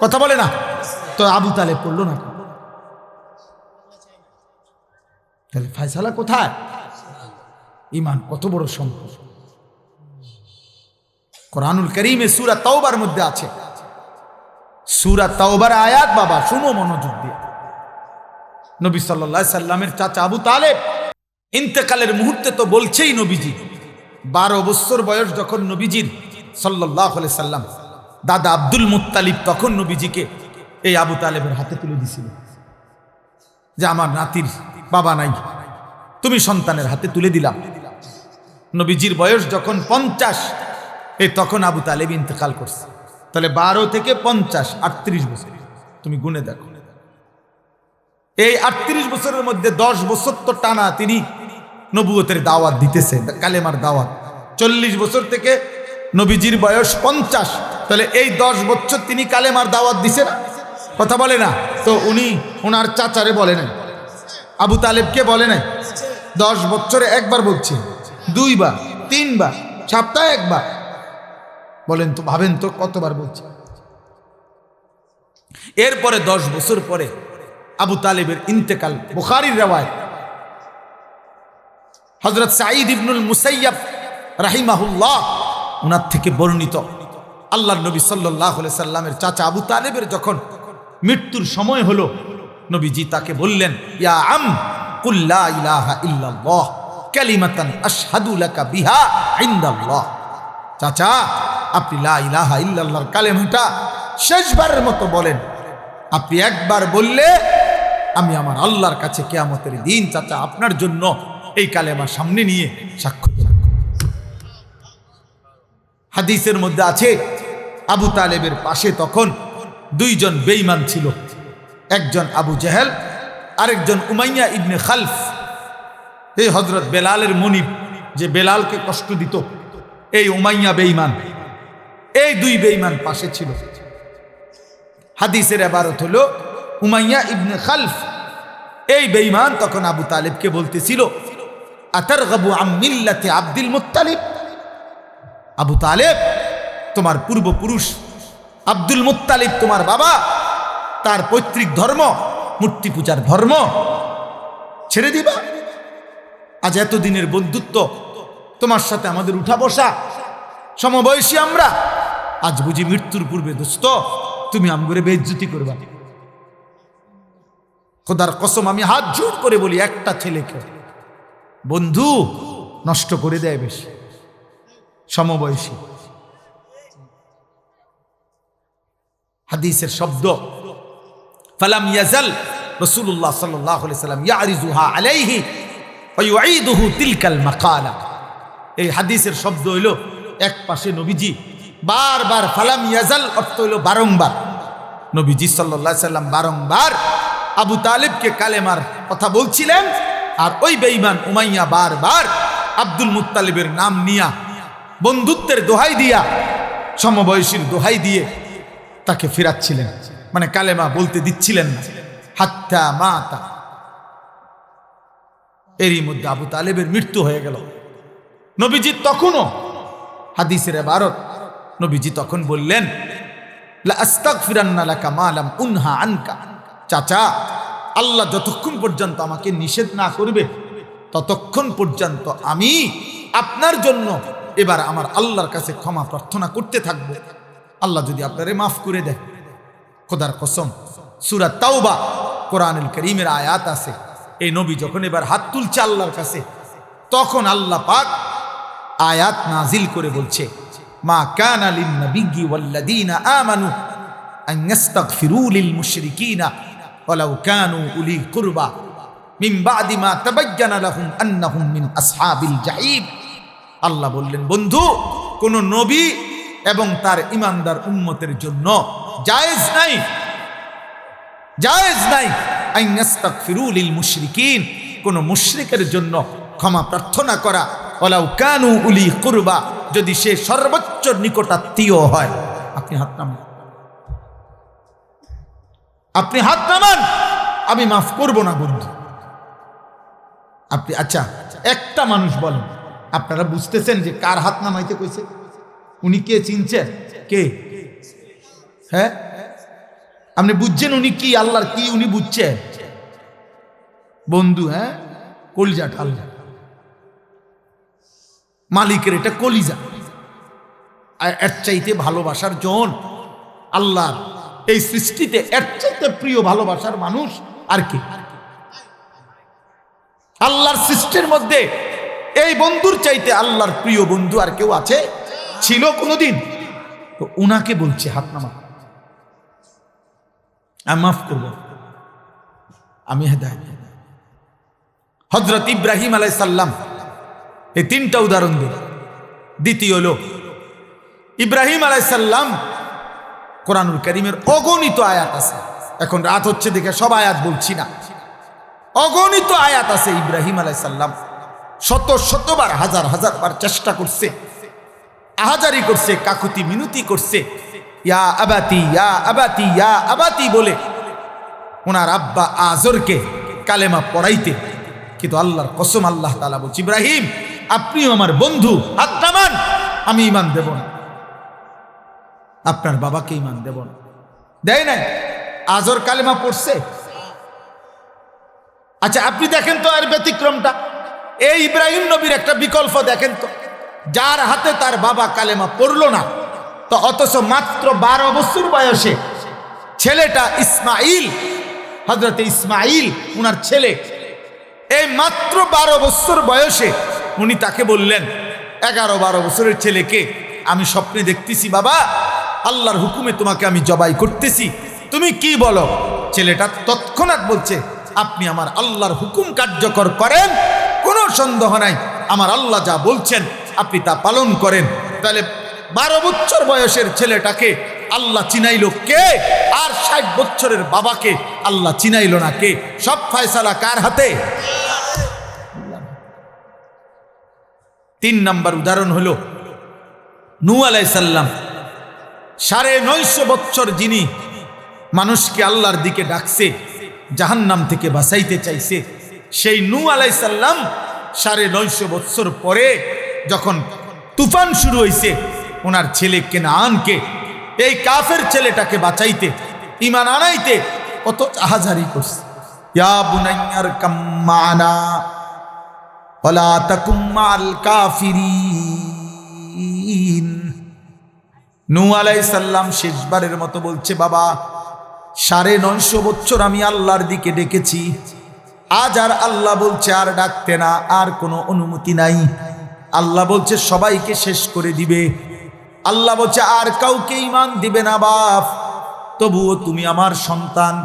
কথা বলে না, তো আবু তালেব পড়লো না। তাহলে ফয়সালা কোথায়? ঈমান কত বড় সম্পদ। কোরআনুল কারীমে সূরা তাওবার মধ্যে আছে, সূরা তাওবার আয়াত, বাবা শুনো মনোযোগ দিয়ে। নবী সাল্লাল্লাহু আলাইহি সাল্লামের চাচা আবু তালেব ইন্তেকালের মুহূর্তে তো বলছেই নবীজি 12 বছর বয়স যখন নবীজির সাল্লাল্লাহু আলাইহি সাল্লাম দাদা আব্দুল মুত্তালিব তখন নবীজিকে এই আবু তালেবের হাতে তুলে দিছিল যে আমার নাতির বাবা নাই, তুমি সন্তানের হাতে তুলে দিলাম। নবীজির বয়স যখন 50, এই তখন আবু তালেব ইন্তেকাল করছে। তাহলে 12 থেকে 50, 38 বছর, তুমি গুনে দেখো। এই 38 বছরের মধ্যে 10 বছর তো টানা তিনি নবুয়তের দাওয়াত দিতেছে, কালেমার দাওয়াত। 40 বছর থেকে নবীজির বয়স 50, তাহলে এই 10 বছর তিনি কালেমার দাওয়াত দিছে না, কথা বলে না? তো উনি ওনার চাচারে বলে নাই, আবু তালেবকে বলে নাই। 10 বছরে একবার বলছে, 2 বার, 3 বার, সপ্তাহে একবার, বলেন তো, ভাবেন তো কতবার বলছে। এরপরে 10 বছর পরে আবু তালেবের ইন্তেকাল। বুখারীর রওয়ায়াত, হযরত সাঈদ ইবনুল মুসাইয়্যিব রাহিমাহুল্লাহ ওনার থেকে বর্ণিত, আল্লাহর নবী সাল্লাল্লাহু আলাইহি সাল্লামের চাচা আবু তালেবের যখন মৃত্যুর সময় হলো, নবীজি তাকে বললেন, ইয়া আম কুল লা ইলাহা ইল্লাল্লাহ কালিমাতান আশহাদু লাকা বিহা ইনদাল্লাহ। চাচা, আপনি লা ইলাহা ইল্লাল্লাহর কালেমাটা শেষবারের মতো বলেন। আপনি একবার বললে আমি আমার আল্লাহর কাছে কিয়ামতের দিন চাচা আপনার জন্য এই কালেমা সামনে নিয়ে সাক্ষ্য দেব। হাদিসের মধ্যে আছে, আবু তালেবের পাশে তখন 2 জন বেঈমান ছিল, একজন আবু জেহেল, আরেকজন উমাইয়া ইবনে খালফ। এই হযরত বেলালের মনিব, যে বেলালকে কষ্ট দিত, এই উমাইয়া বেঈমান, এই 2 বেঈমান পাশে ছিল। হাদিসের ইবারত হলো উমাইয়া ইবনে খালফ এই বেঈমান তখন আবু তালেবকে বলতেছিল, আতারগাবু আম মিল্লাতে আব্দুল মুত্তালিব, আবু তালেব তোমার পূর্বপুরুষ আব্দুল মুত্তালিব তোমার বাবা, তার পৈতৃক ধর্ম মূর্তি পূজার ধর্ম ছেড়ে দিবা? আজ এতদিনের বন্ধুত্ব, তোমার সাথে আমাদের উঠা বসা, সমবয়সী আমরা, আজ বুঝি মৃত্যুর পূর্বে দোস্ত তুমি আমগরে বেইজ্জতি করবা? খোদার কসম আমি হাত জোর করে বলি, একটা ছেলেকে বন্ধু নষ্ট করে দেয় বেশি সমবয়সী। হাদিসের শব্দ, ফালাম ইয়াজাল রাসূলুল্লাহ সাল্লাল্লাহু আলাইহি সাল্লাম ইয়ারিজুহা আলাইহি ওয়া ইউঈদুহু তিলকাল মাকালা। এই হাদিসের শব্দ হইল এক পাশে নবীজি বারবার, ফালাম ইয়াজাল অর্থ হইল বারংবার, নবীজি সাল্লাল্লাহু আলাইহি সাল্লাম বারংবার আবু তালিবকে কালেমার কথা বলছিলেন, আর ওই বেঈমান উমাইয়া বারবার আব্দুল মুত্তালিবের নাম নিয়া, বন্ধুত্বের দোহাই দিয়া, সমবয়সীর দোহাই দিয়ে তাকে ফিরাচ্ছিলেন, মানে কালেমা বলতে দিচ্ছিলেন না। হাত্তা মাতা, এরই মধ্যে আবু তালেবের মৃত্যু হয়ে গেল। নবীজি তখনও, হাদিসের ইবারত, নবীজি তখন বললেন, লা আস্তাগফিরান্না লাকা মা লাম উনহা আনকা, চাচা আল্লাহ যতক্ষণ পর্যন্ত আমাকে নিষেধ না করবে ততক্ষণ পর্যন্ত আমি আপনার জন্য এবার আমার আল্লাহর কাছে ক্ষমা প্রার্থনা করতে থাকবো, আল্লাহ যদি আপনারে মাফ করে দেয়। খোদার কসম, সূরা তাওবা কোরআনুল কারীমের আয়াত আছে, এই নবী যখন এবার হাত তুলছে আল্লাহর কাছে, তখন আল্লাহ পাক আয়াত নাজিল করে বলছে, মা কানা লিন নাবিয়্যি ওয়াল্লাযীনা আমানু আন ইস্তাগফিরু লিল মুশরিকিনা ওয়ালাউ কানু উলি কুরবা মিন বাদি মা তাবায়্যানা লাহুম আন্নাহুম মিন আসহাবিল জাহিম। আল্লাহ বললেন, বন্ধু, কোন নবী এবং তার ঈমানদার উম্মতের জন্য জায়েজ নাই, জায়েজ নাই আন ইস্তাগফিরু লিল মুশরিকিন, কোন মুশরিকের জন্য ক্ষমা প্রার্থনা করা, ওয়ালাউ কানু উলি কুরবা, যদি সে সর্বোচ্চ নিকটাত্মীয় হয়। আপনি হাত নামান, আপনি হাত নামান, আমি মাফ করব না বন্ধু। আপনি আচ্ছা একটা মানুষ বলেন, আপনারা বুঝতেছেন যে কার হাত নামাইতে কইছে? উনি কে চিনছেন? কে? হ্যাঁ, আপনি বুঝছেন উনি কি, আল্লাহর কি উনি বুঝছেন? বন্ধু, হ্যাঁ, কলিজা ঢালজা মালিকের এটা কলিজা। আর এর চাইতে ভালোবাসার জন আল্লাহর এই সৃষ্টিতে, এর চাইতে প্রিয় ভালোবাসার মানুষ আর কি? আল্লাহর সৃষ্টির মধ্যে এই বন্ধুর চাইতে আল্লাহর প্রিয় বন্ধু আর কেউ আছে? ছিল কোনোদিন? তো উনাকে বলছে হাত নামা, আমি মাফ করব, আমি হেদায়েত। হযরত ইব্রাহিম আলাইহিস সালাম, এই তিনটা উদাহরণ দিন। দ্বিতীয় হলো ইব্রাহিম আলাইহিস সালাম, কোরআনুল কারীমের অগণিত আয়াত আছে, এখন রাত হচ্ছে দেখে সব আয়াত বলছি না, অগণিত আয়াত আছে। ইব্রাহিম আলাইহিস সালাম শত শতবার, হাজার হাজার বার চেষ্টা করছে, আহাজারি করছে, কাকুতি মিনতি করছে, ইয়া আবাতি ইয়া আবাতি ইয়া আবাতি বলে ওনার আব্বা আজরকে কালেমা পড়াইতে, কিন্তু আল্লাহর কসম আল্লাহ তাআলা বলছে, ইব্রাহিম আপনিও আমার বন্ধু, হাত নামান, আমি ঈমান দেব না, আপনার বাবাকে ঈমান দেব না। দেয় নাই? আজর কালেমা পড়ছে। আচ্ছা আপনি দেখেন তো এর ব্যতিক্রমটা, এই ইব্রাহিম নবীর একটা বিকল্প দেখেন তো, যার হাতে তার বাবা কালেমা পড়লো না, তো অথচ মাত্র 12 বছর বয়সে ছেলেটা ইসমাইল, হযরত ইসমাইল উনার ছেলে, এই মাত্র 12 বছর বয়সে উনি তাকে বললেন, 11-12 বছরের ছেলেকে, আমি স্বপ্নে দেখতেছি বাবা, আল্লাহর হুকুমে তোমাকে আমি জবাই করতেছি, তুমি কি বলো? ছেলেটা তৎক্ষণাৎ বলছে, আপনি আমার আল্লাহর হুকুম কার্যকর করেন, কোনো সন্দেহ নাই, আমার আল্লাহ যা বলছেন আপনি তা পালন করেন। তাহলে 12 বছর বয়সের ছেলেটাকে আল্লাহ চিনাইল কে? আর 60 বছরের বাবাকে আল্লাহ চিনাইল না কে? সব ফয়সালা কার হাতে? 3 নম্বর উদাহরণ হলো নূহ আলাইহিস সালাম, 950 বছর যিনি মানুষকে আল্লাহর দিকে ডাকছে, জাহান্নাম থেকে বাঁচাইতে চাইছে। সেই নূহ আলাইহিস সালাম 950 বছর পরে যখন তুফান শুরু হয়েছে, ওনার ছেলে কেনানকে, এই কাফের ছেলেটাকে বাঁচাইতে, ঈমান আনাইতে কত আহাজারি করছে। ইয়া বুনাইয়ার কাম্মানা ওয়ালা তাকুম মাল কাফিরিন। নূহ আলাইহিস সালাম শেষবারের মতো বলছে, বাবা 950 বছর আমি আল্লাহর দিকে ডেকেছি, আজ আর আল্লাহ বলছে আর ডাকতে না, আর কোনো অনুমতি নাই। আল্লাহ বলছে সবাইকে শেষ করে দিবে। আল্লাহ বলছে আর কাউকে ঈমান দিবে না বাপ, তবুও তুমি আমার সন্তান,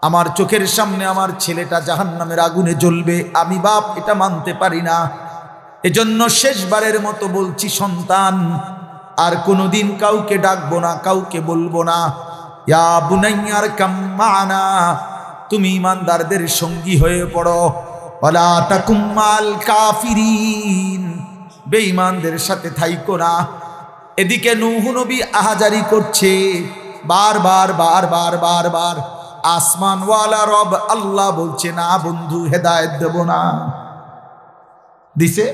আমার চোখের সামনে আমার ছেলেটা জাহান্নামের আগুনে জ্বলবে, আমি বাপ এটা মানতে পারি না। এজন্য শেষবারের মতো বলছি সন্তান, আর কোনোদিন কাউকে ডাকবো না, কাউকে বলবো না। ইয়া বুনাইয়ার কাম্মানা, তুমি ইমানদারদের সঙ্গী হয়ে পড়ো। ওয়ালা তাকুম মাল কাফিরিন, বেঈমানদের সাথে থাইকো না। এদিকে নূহ নবী আহাজারি করছে, বারবার বারবার বারবার। আসমানওয়ালা রব আল্লাহ বলছে না বন্ধু, হেদায়েত দেব না। দিছে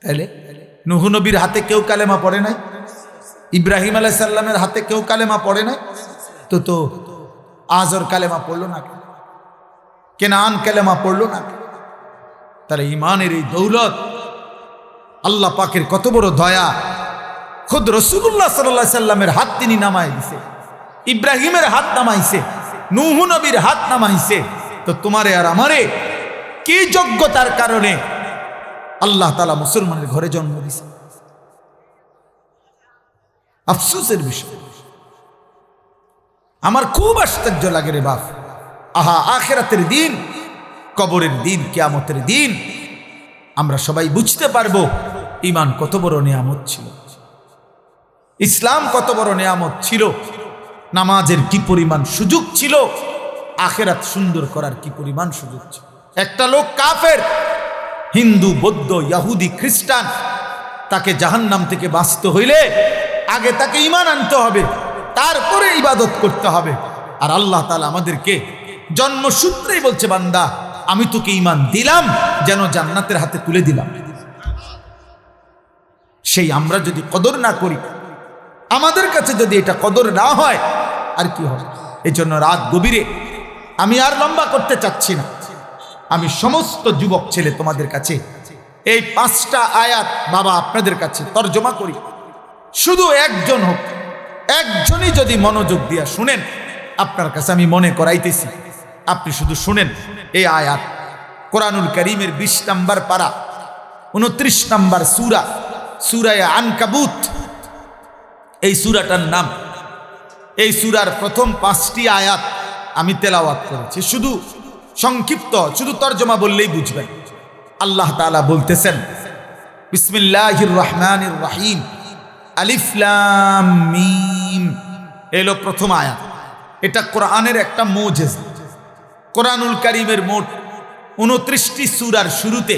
তাহলে নূহ নবীর হাতে কেউ কালেমা পড়ে নাই, ইব্রাহিম আলাইহিস সালামের হাতে কেউ কালেমা পড়ে নাই, তো আজর কালেমা পড়লো না, কেনান কালেমা পড়লো না। তাহলে ইমানের এই দৌলত, আল্লাহ পাকের কত বড় দয়া। খুদ রাসূলুল্লাহ সাল্লাল্লাহু আলাইহি সাল্লামের হাত তিনি নামায় দিছে, ইব্রাহিমের হাত নামাইছে, নূহ নবীর হাত নামাইছে। তো তোমারে আর আমারে কি যোগ্যতার কারণে আল্লাহ তাআলা মুসলমানের ঘরে জন্ম দিছে? আফসোসের বিষয়। আমার খুব আশ্চর্য লাগে রে বাপ। আহা, আখিরাতের দিন, কবরের দিন, কিয়ামতের দিন আমরা সবাই বুঝতে পারবো ঈমান কত বড় নিয়ামত ছিল, ইসলাম কত বড় নিয়ামত ছিল, নামাজের কি পরিমাণ সুযোগ ছিল, আখিরাত সুন্দর করার কি পরিমাণ সুযোগ ছিল। একটা লোক কাফের, হিন্দু, বৌদ্ধ, ইহুদি, খ্রিস্টান, তাকে জাহান্নাম থেকে বাঁচতে হইলে আগে তাকে ঈমান আনতে হবে, তারপরে ইবাদত করতে হবে। আর আল্লাহ তাআলা আমাদেরকে জন্মসূত্রেই বলছে, বান্দা আমি তোকে ঈমান দিলাম যেন জান্নাতের হাতে তুলে দিলাম। সেই আমরা যদি কদর না করি, আমাদের কাছে যদি এটা কদর না হয়, আর কি হবে? এই জন্য রাত গভীরে আমি আর লম্বা করতে চাচ্ছি না, আমি সমস্ত যুবক ছেলে তোমাদের কাছে এই 5টা আয়াত বাবা আপনাদের কাছে তর্জমা করি। শুধু একজন হোক, একজনই যদি মনোযোগ দিয়া শুনেন, আপনার কাছে আমি মনে করাইতেছি, আপনি শুধু শুনেন এই আয়াত। কোরআনুল কারীমের 20 নম্বর পারা, 29 নম্বর সূরা, সূরা আনকাবুত, এই সূরাটার নাম। এই সূরার প্রথম 5টি আয়াত আমি তেলাওয়াত করেছি, শুধু সংক্ষিপ্ত, শুধু তর্জমা বললেই বুঝবেন। আল্লাহ তাআলা বলতেছেন, বিসমিল্লাহির রহমানির রহিম, আলিফ লাম মিম। এলো প্রথম আয়াত। এটা কোরআনের একটা মুজিজা। কোরআনুল কারীমের মোট 29টি সূরার শুরুতে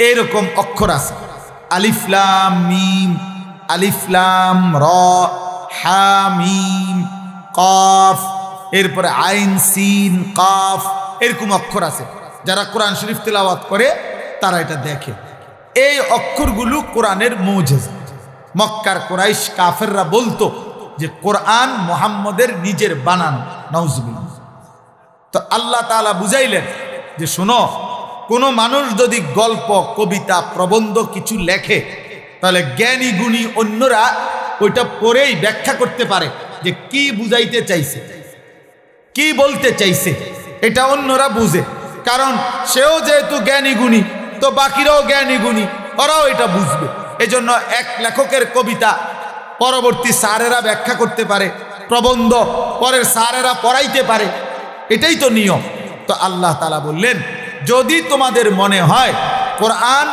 এরকম অক্ষর আছে, আলিফ লাম মিম, আলিফ লাম র, হা মিম কফ, এরপরে আইন সিন কাফ, এরকম অক্ষর আছে। যারা কোরআন শরীফ তেলাওয়াত করে তারা এটা দেখে। এই অক্ষরগুলো কোরআনের মুজিজা। মক্কার কুরাইশ কাফেররা বলতো যে কোরআন মুহাম্মদের নিজের বানানো, নাউজুবিল্লাহ। তো আল্লাহ তাআলা বুঝাইলেন যে শোনো, কোনো মানুষ যদি গল্প, কবিতা, প্রবন্ধ কিছু লেখে, তাহলে জ্ঞানী গুণী অন্যরা ওইটা পড়েই ব্যাখ্যা করতে পারে যে কি বুঝাইতে চাইছে, কি বলতে চাইছে, এটা অন্যরা বুঝে। কারণ সেও যেহেতু জ্ঞানী গুণী, তো বাকিরাও জ্ঞানী গুণী, ওরাও এটা বুঝবে। এজন্য এক লেখকের কবিতা পরবর্তী স্যারেরা ব্যাখ্যা করতে পারে, প্রবন্ধ পরের স্যারেরা পড়াইতে পারে, এটাই তো নিয়ম। তো আল্লাহ তাআলা বললেন, যদি তোমাদের মনে হয় কোরআন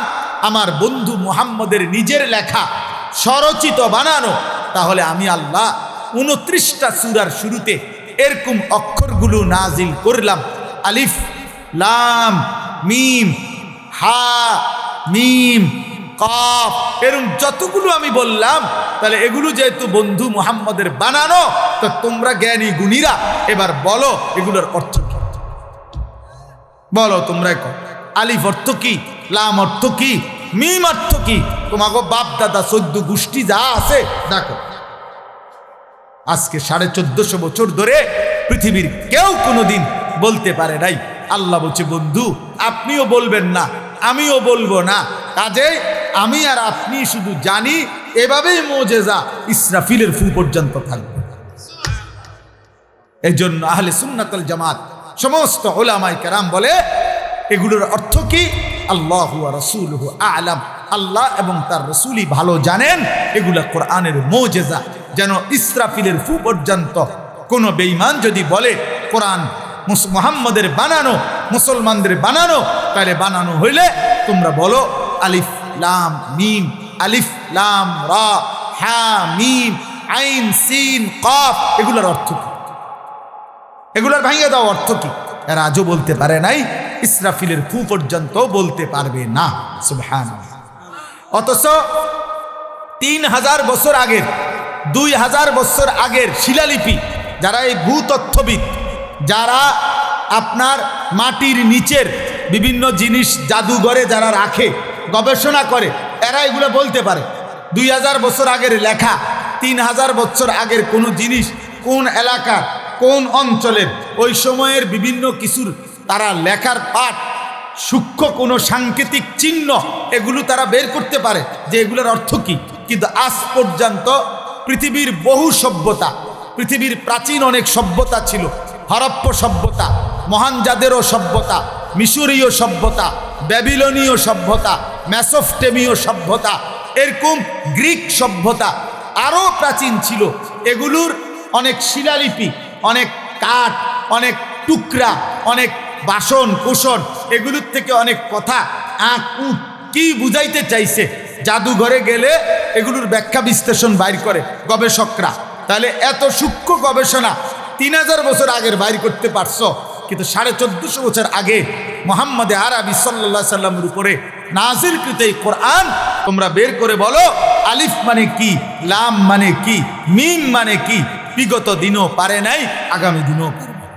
আমার বন্ধু মুহাম্মদের নিজের লেখা, স্বরচিত বানানো, তাহলে আমি আল্লাহ 29টা সূরার শুরুতে এরকম অক্ষরগুলো নাজিল করলাম, আলিফ লাম মিম হা মিম কাফ, এরকম যতগুলো আমি বললাম, তাহলে এগুলো যেহেতু বন্ধু মুহাম্মদের বানানো, তো তোমরা জ্ঞানী গুণীরা এবার বলো এগুলোর অর্থ কি? বলো তোমরা। আলিফ অর্থ কি, লাম অর্থ কি, মিম অর্থ কি? তোমাকে বাপ দাদা 14 গোষ্ঠী যা আছে দেখো। আজকে 1450 বছর ধরে পৃথিবীর কেউ কোনোদিন বলতে পারে নাই। আল্লাহ বলছে বন্ধু আপনিও বলবেন না, আমিও বলবো না, কাজে আমি আর আপনি শুধু জানি, এভাবেই মুজিজা ইসরাফিলের ফু পর্যন্ত থাকবে। এই জন্য আহলে সুন্নাত ওয়াল জামাত সমস্ত উলামায়ে কেরাম বলে এগুলোর অর্থ কি? আল্লাহু ওয়া রাসূলুহু আ'লাম, আল্লাহ এবং তার রাসূলই ভালো জানেন। এগুলা কোরআনের মুজিজা। যেন ইসরাফিলের ফু পর্যন্ত কোনো বেঈমান যদি বলে কোরআন মুহাম্মদের বানানো, মুসলমানদের বানানো, তাহলে বানানো হইলে তোমরা বলো আলিফ লাম মিম, আলিফ লাম রা হা মিম আইন সিন কাফ, এগুলোর অর্থ কি? এগুলোর ভাঙিয়ে দাও অর্থ কি? এরা আজও বলতে পারে নাই, ইসরাফিলের ফু পর্যন্ত বলতে পারবে না। সুবহানাল্লাহ। অথচ 3000 বছর আগের, 2000 বছর আগের শিলালিপি, যারা এই ভূতত্ত্ববিদ, যারা আপনার মাটির নিচের বিভিন্ন জিনিস জাদুঘরে যারা রাখে, গবেষণা করে, এরা এগুলো বলতে পারে। 2000 বছর আগের লেখা, 3000 বছর আগের কোনো জিনিস কোন এলাকার কোন অঞ্চলের ওই সময়ের বিভিন্ন কিছুর তারা লেখার পাঠ, সূক্ষ্ম কোনো সাংকেতিক চিহ্ন, এগুলো তারা বের করতে পারে যে এগুলোর অর্থ কি। কিন্তু আজ পর্যন্ত পৃথিবীর বহু সভ্যতা, পৃথিবীর প্রাচীন অনেক সভ্যতা ছিল, হরপ্পা সভ্যতা, মহানজাদেরও সভ্যতা, মিশরীয় সভ্যতা, ব্যাবিলনীয় সভ্যতা, মেসোপটেমীয় সভ্যতা, এরকম গ্রিক সভ্যতা আরও প্রাচীন ছিল। এগুলোর অনেক শিলালিপি, অনেক কাঠ, অনেক টুকরা, অনেক বাসন কুসন, এগুলোর থেকে অনেক কথা কি বুঝাইতে চাইছে জাদুঘরে গেলে এগুলোর ব্যাখ্যা বিশ্লেষণ বাইর করে গবেষকরা। তাহলে এত সূক্ষ্ম গবেষণা 3000 বছর আগের বাইর করতে পারছো, কিন্তু 1450 বছর আগে মুহাম্মদে আরবি সাল্লাল্লাহু আলাইহি সাল্লামের উপরে নাজিলকৃত এই কোরআন তোমরা বের করে বলো আলিফ মানে কি, লাম মানে কি, মিম মানে কি। বিগত দিনও পারে নাই, আগামী দিনও পারে না।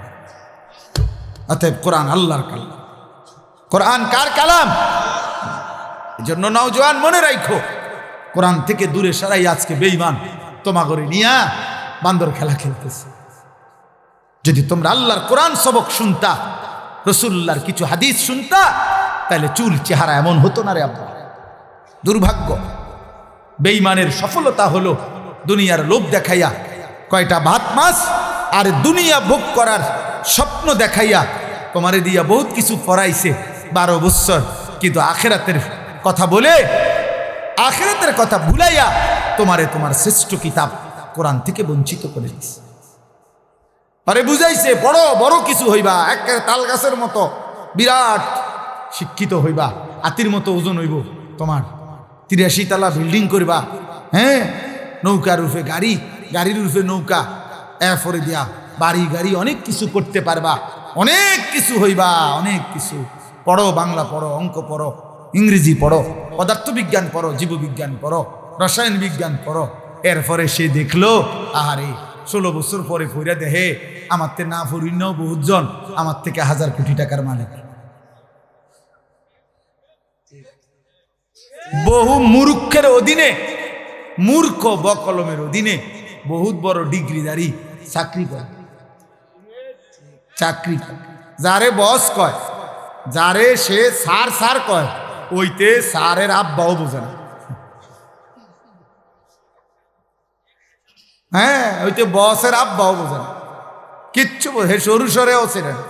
অতএব কোরআন আল্লাহর কালাম। কোরআন কার কালাম? এজন্য নওজোয়ান মনে রাখো, কোরআন থেকে দূরে সরাই আজকে বেঈমান তোমাগরে নিয়া বান্দর খেলা খেলতেছে। যদি তোমরা আল্লাহর কোরআন সবক শুনতা, রাসূলুল্লাহর কিছু হাদিস শুনতা, তাহলে চুল চেহারা এমন হতো না রে আব্বা। দুর্ভাগ্য। বেঈমানের সফলতা হলো দুনিয়ার লোভ দেখাইয়া কয়টা ভাত মাছ আর দুনিয়া ভোগ করার স্বপ্ন দেখাইয়া তোমারে দিয়া বহুত কিছু পড়াইছে 12 বছর, কিন্তু আখিরাতের কথা বলে, আখিরাতের কথা ভুলাইয়া তোমারে তোমার শ্রেষ্ঠ কিতাব কোরআন থেকে বঞ্চিত করে দিছে। আরে বুঝাইছে বড় বড় কিছু হইবা, একেবারে তাল গাছের মতো বিরাট শিক্ষিত হইবা, আতির মতো ওজন হইব তোমার, 83 তলা বিল্ডিং করবা, হ্যাঁ, নৌকার রূপে গাড়ি, গাড়ির রূপে নৌকা, এরপরে দিয়া বাড়ি গাড়ি, অনেক কিছু করতে পারবা, অনেক কিছু হইবা, অনেক কিছু। পড়ো, বাংলা পড়ো, অঙ্ক পড়ো, ইংরেজি পড়ো, পদার্থবিজ্ঞান পড়ো, জীববিজ্ঞান পড়ো, রসায়ন বিজ্ঞান পড়ো। এরপরে সে দেখলো আহারে 16 বছর পরে ফইরা দেহে আমার থেকে না ফরিনাও বহুতজন আমার থেকে 1000 কোটি টাকার মালিক। বহু মূর্খের অধীনে, মূর্খ বকলমের অধীনে বহুত বড় ডিগ্রিধারী চাকরি করে, চাকরি করে। যারে বস কয়, যারে সে স্যার স্যার কয়, ওইতে স্যারের আব্বাও বোঝে না। হ্যাঁ, ওইতে বসের আব্বাও বোঝে না, কিচ্ছু বোঝে, সরু সরেও ছিল না।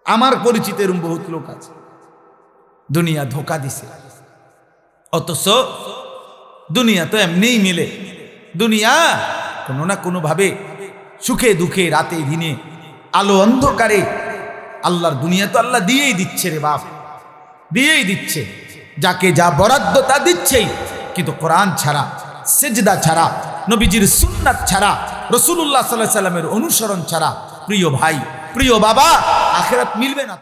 আমার পরিচিত এরকম বহুত লোক আছে। দুনিয়া ধোকা দিছে, অথচ দুনিয়া তো এমনিই মিলে। দুনিয়া কোনো না কোনো ভাবে সুখে দুঃখে, রাতে দিনে, আলো অন্ধকারে, আল্লাহর দুনিয়া তো আল্লাহ দিয়েই দিচ্ছে রে বাপ, দিয়েই দিচ্ছে। যাকে যা বরাদ্দ তা দিচ্ছেই। কিন্তু কোরআন ছাড়া, সেজদা ছাড়া, নবীজির সুন্নাত ছাড়া, রাসূলুল্লাহ সাল্লাল্লাহু আলাইহি ওয়াসাল্লামের অনুসরণ ছাড়া, প্রিয় ভাই, প্রিয় বাবা, আখিরাত মিলবে না।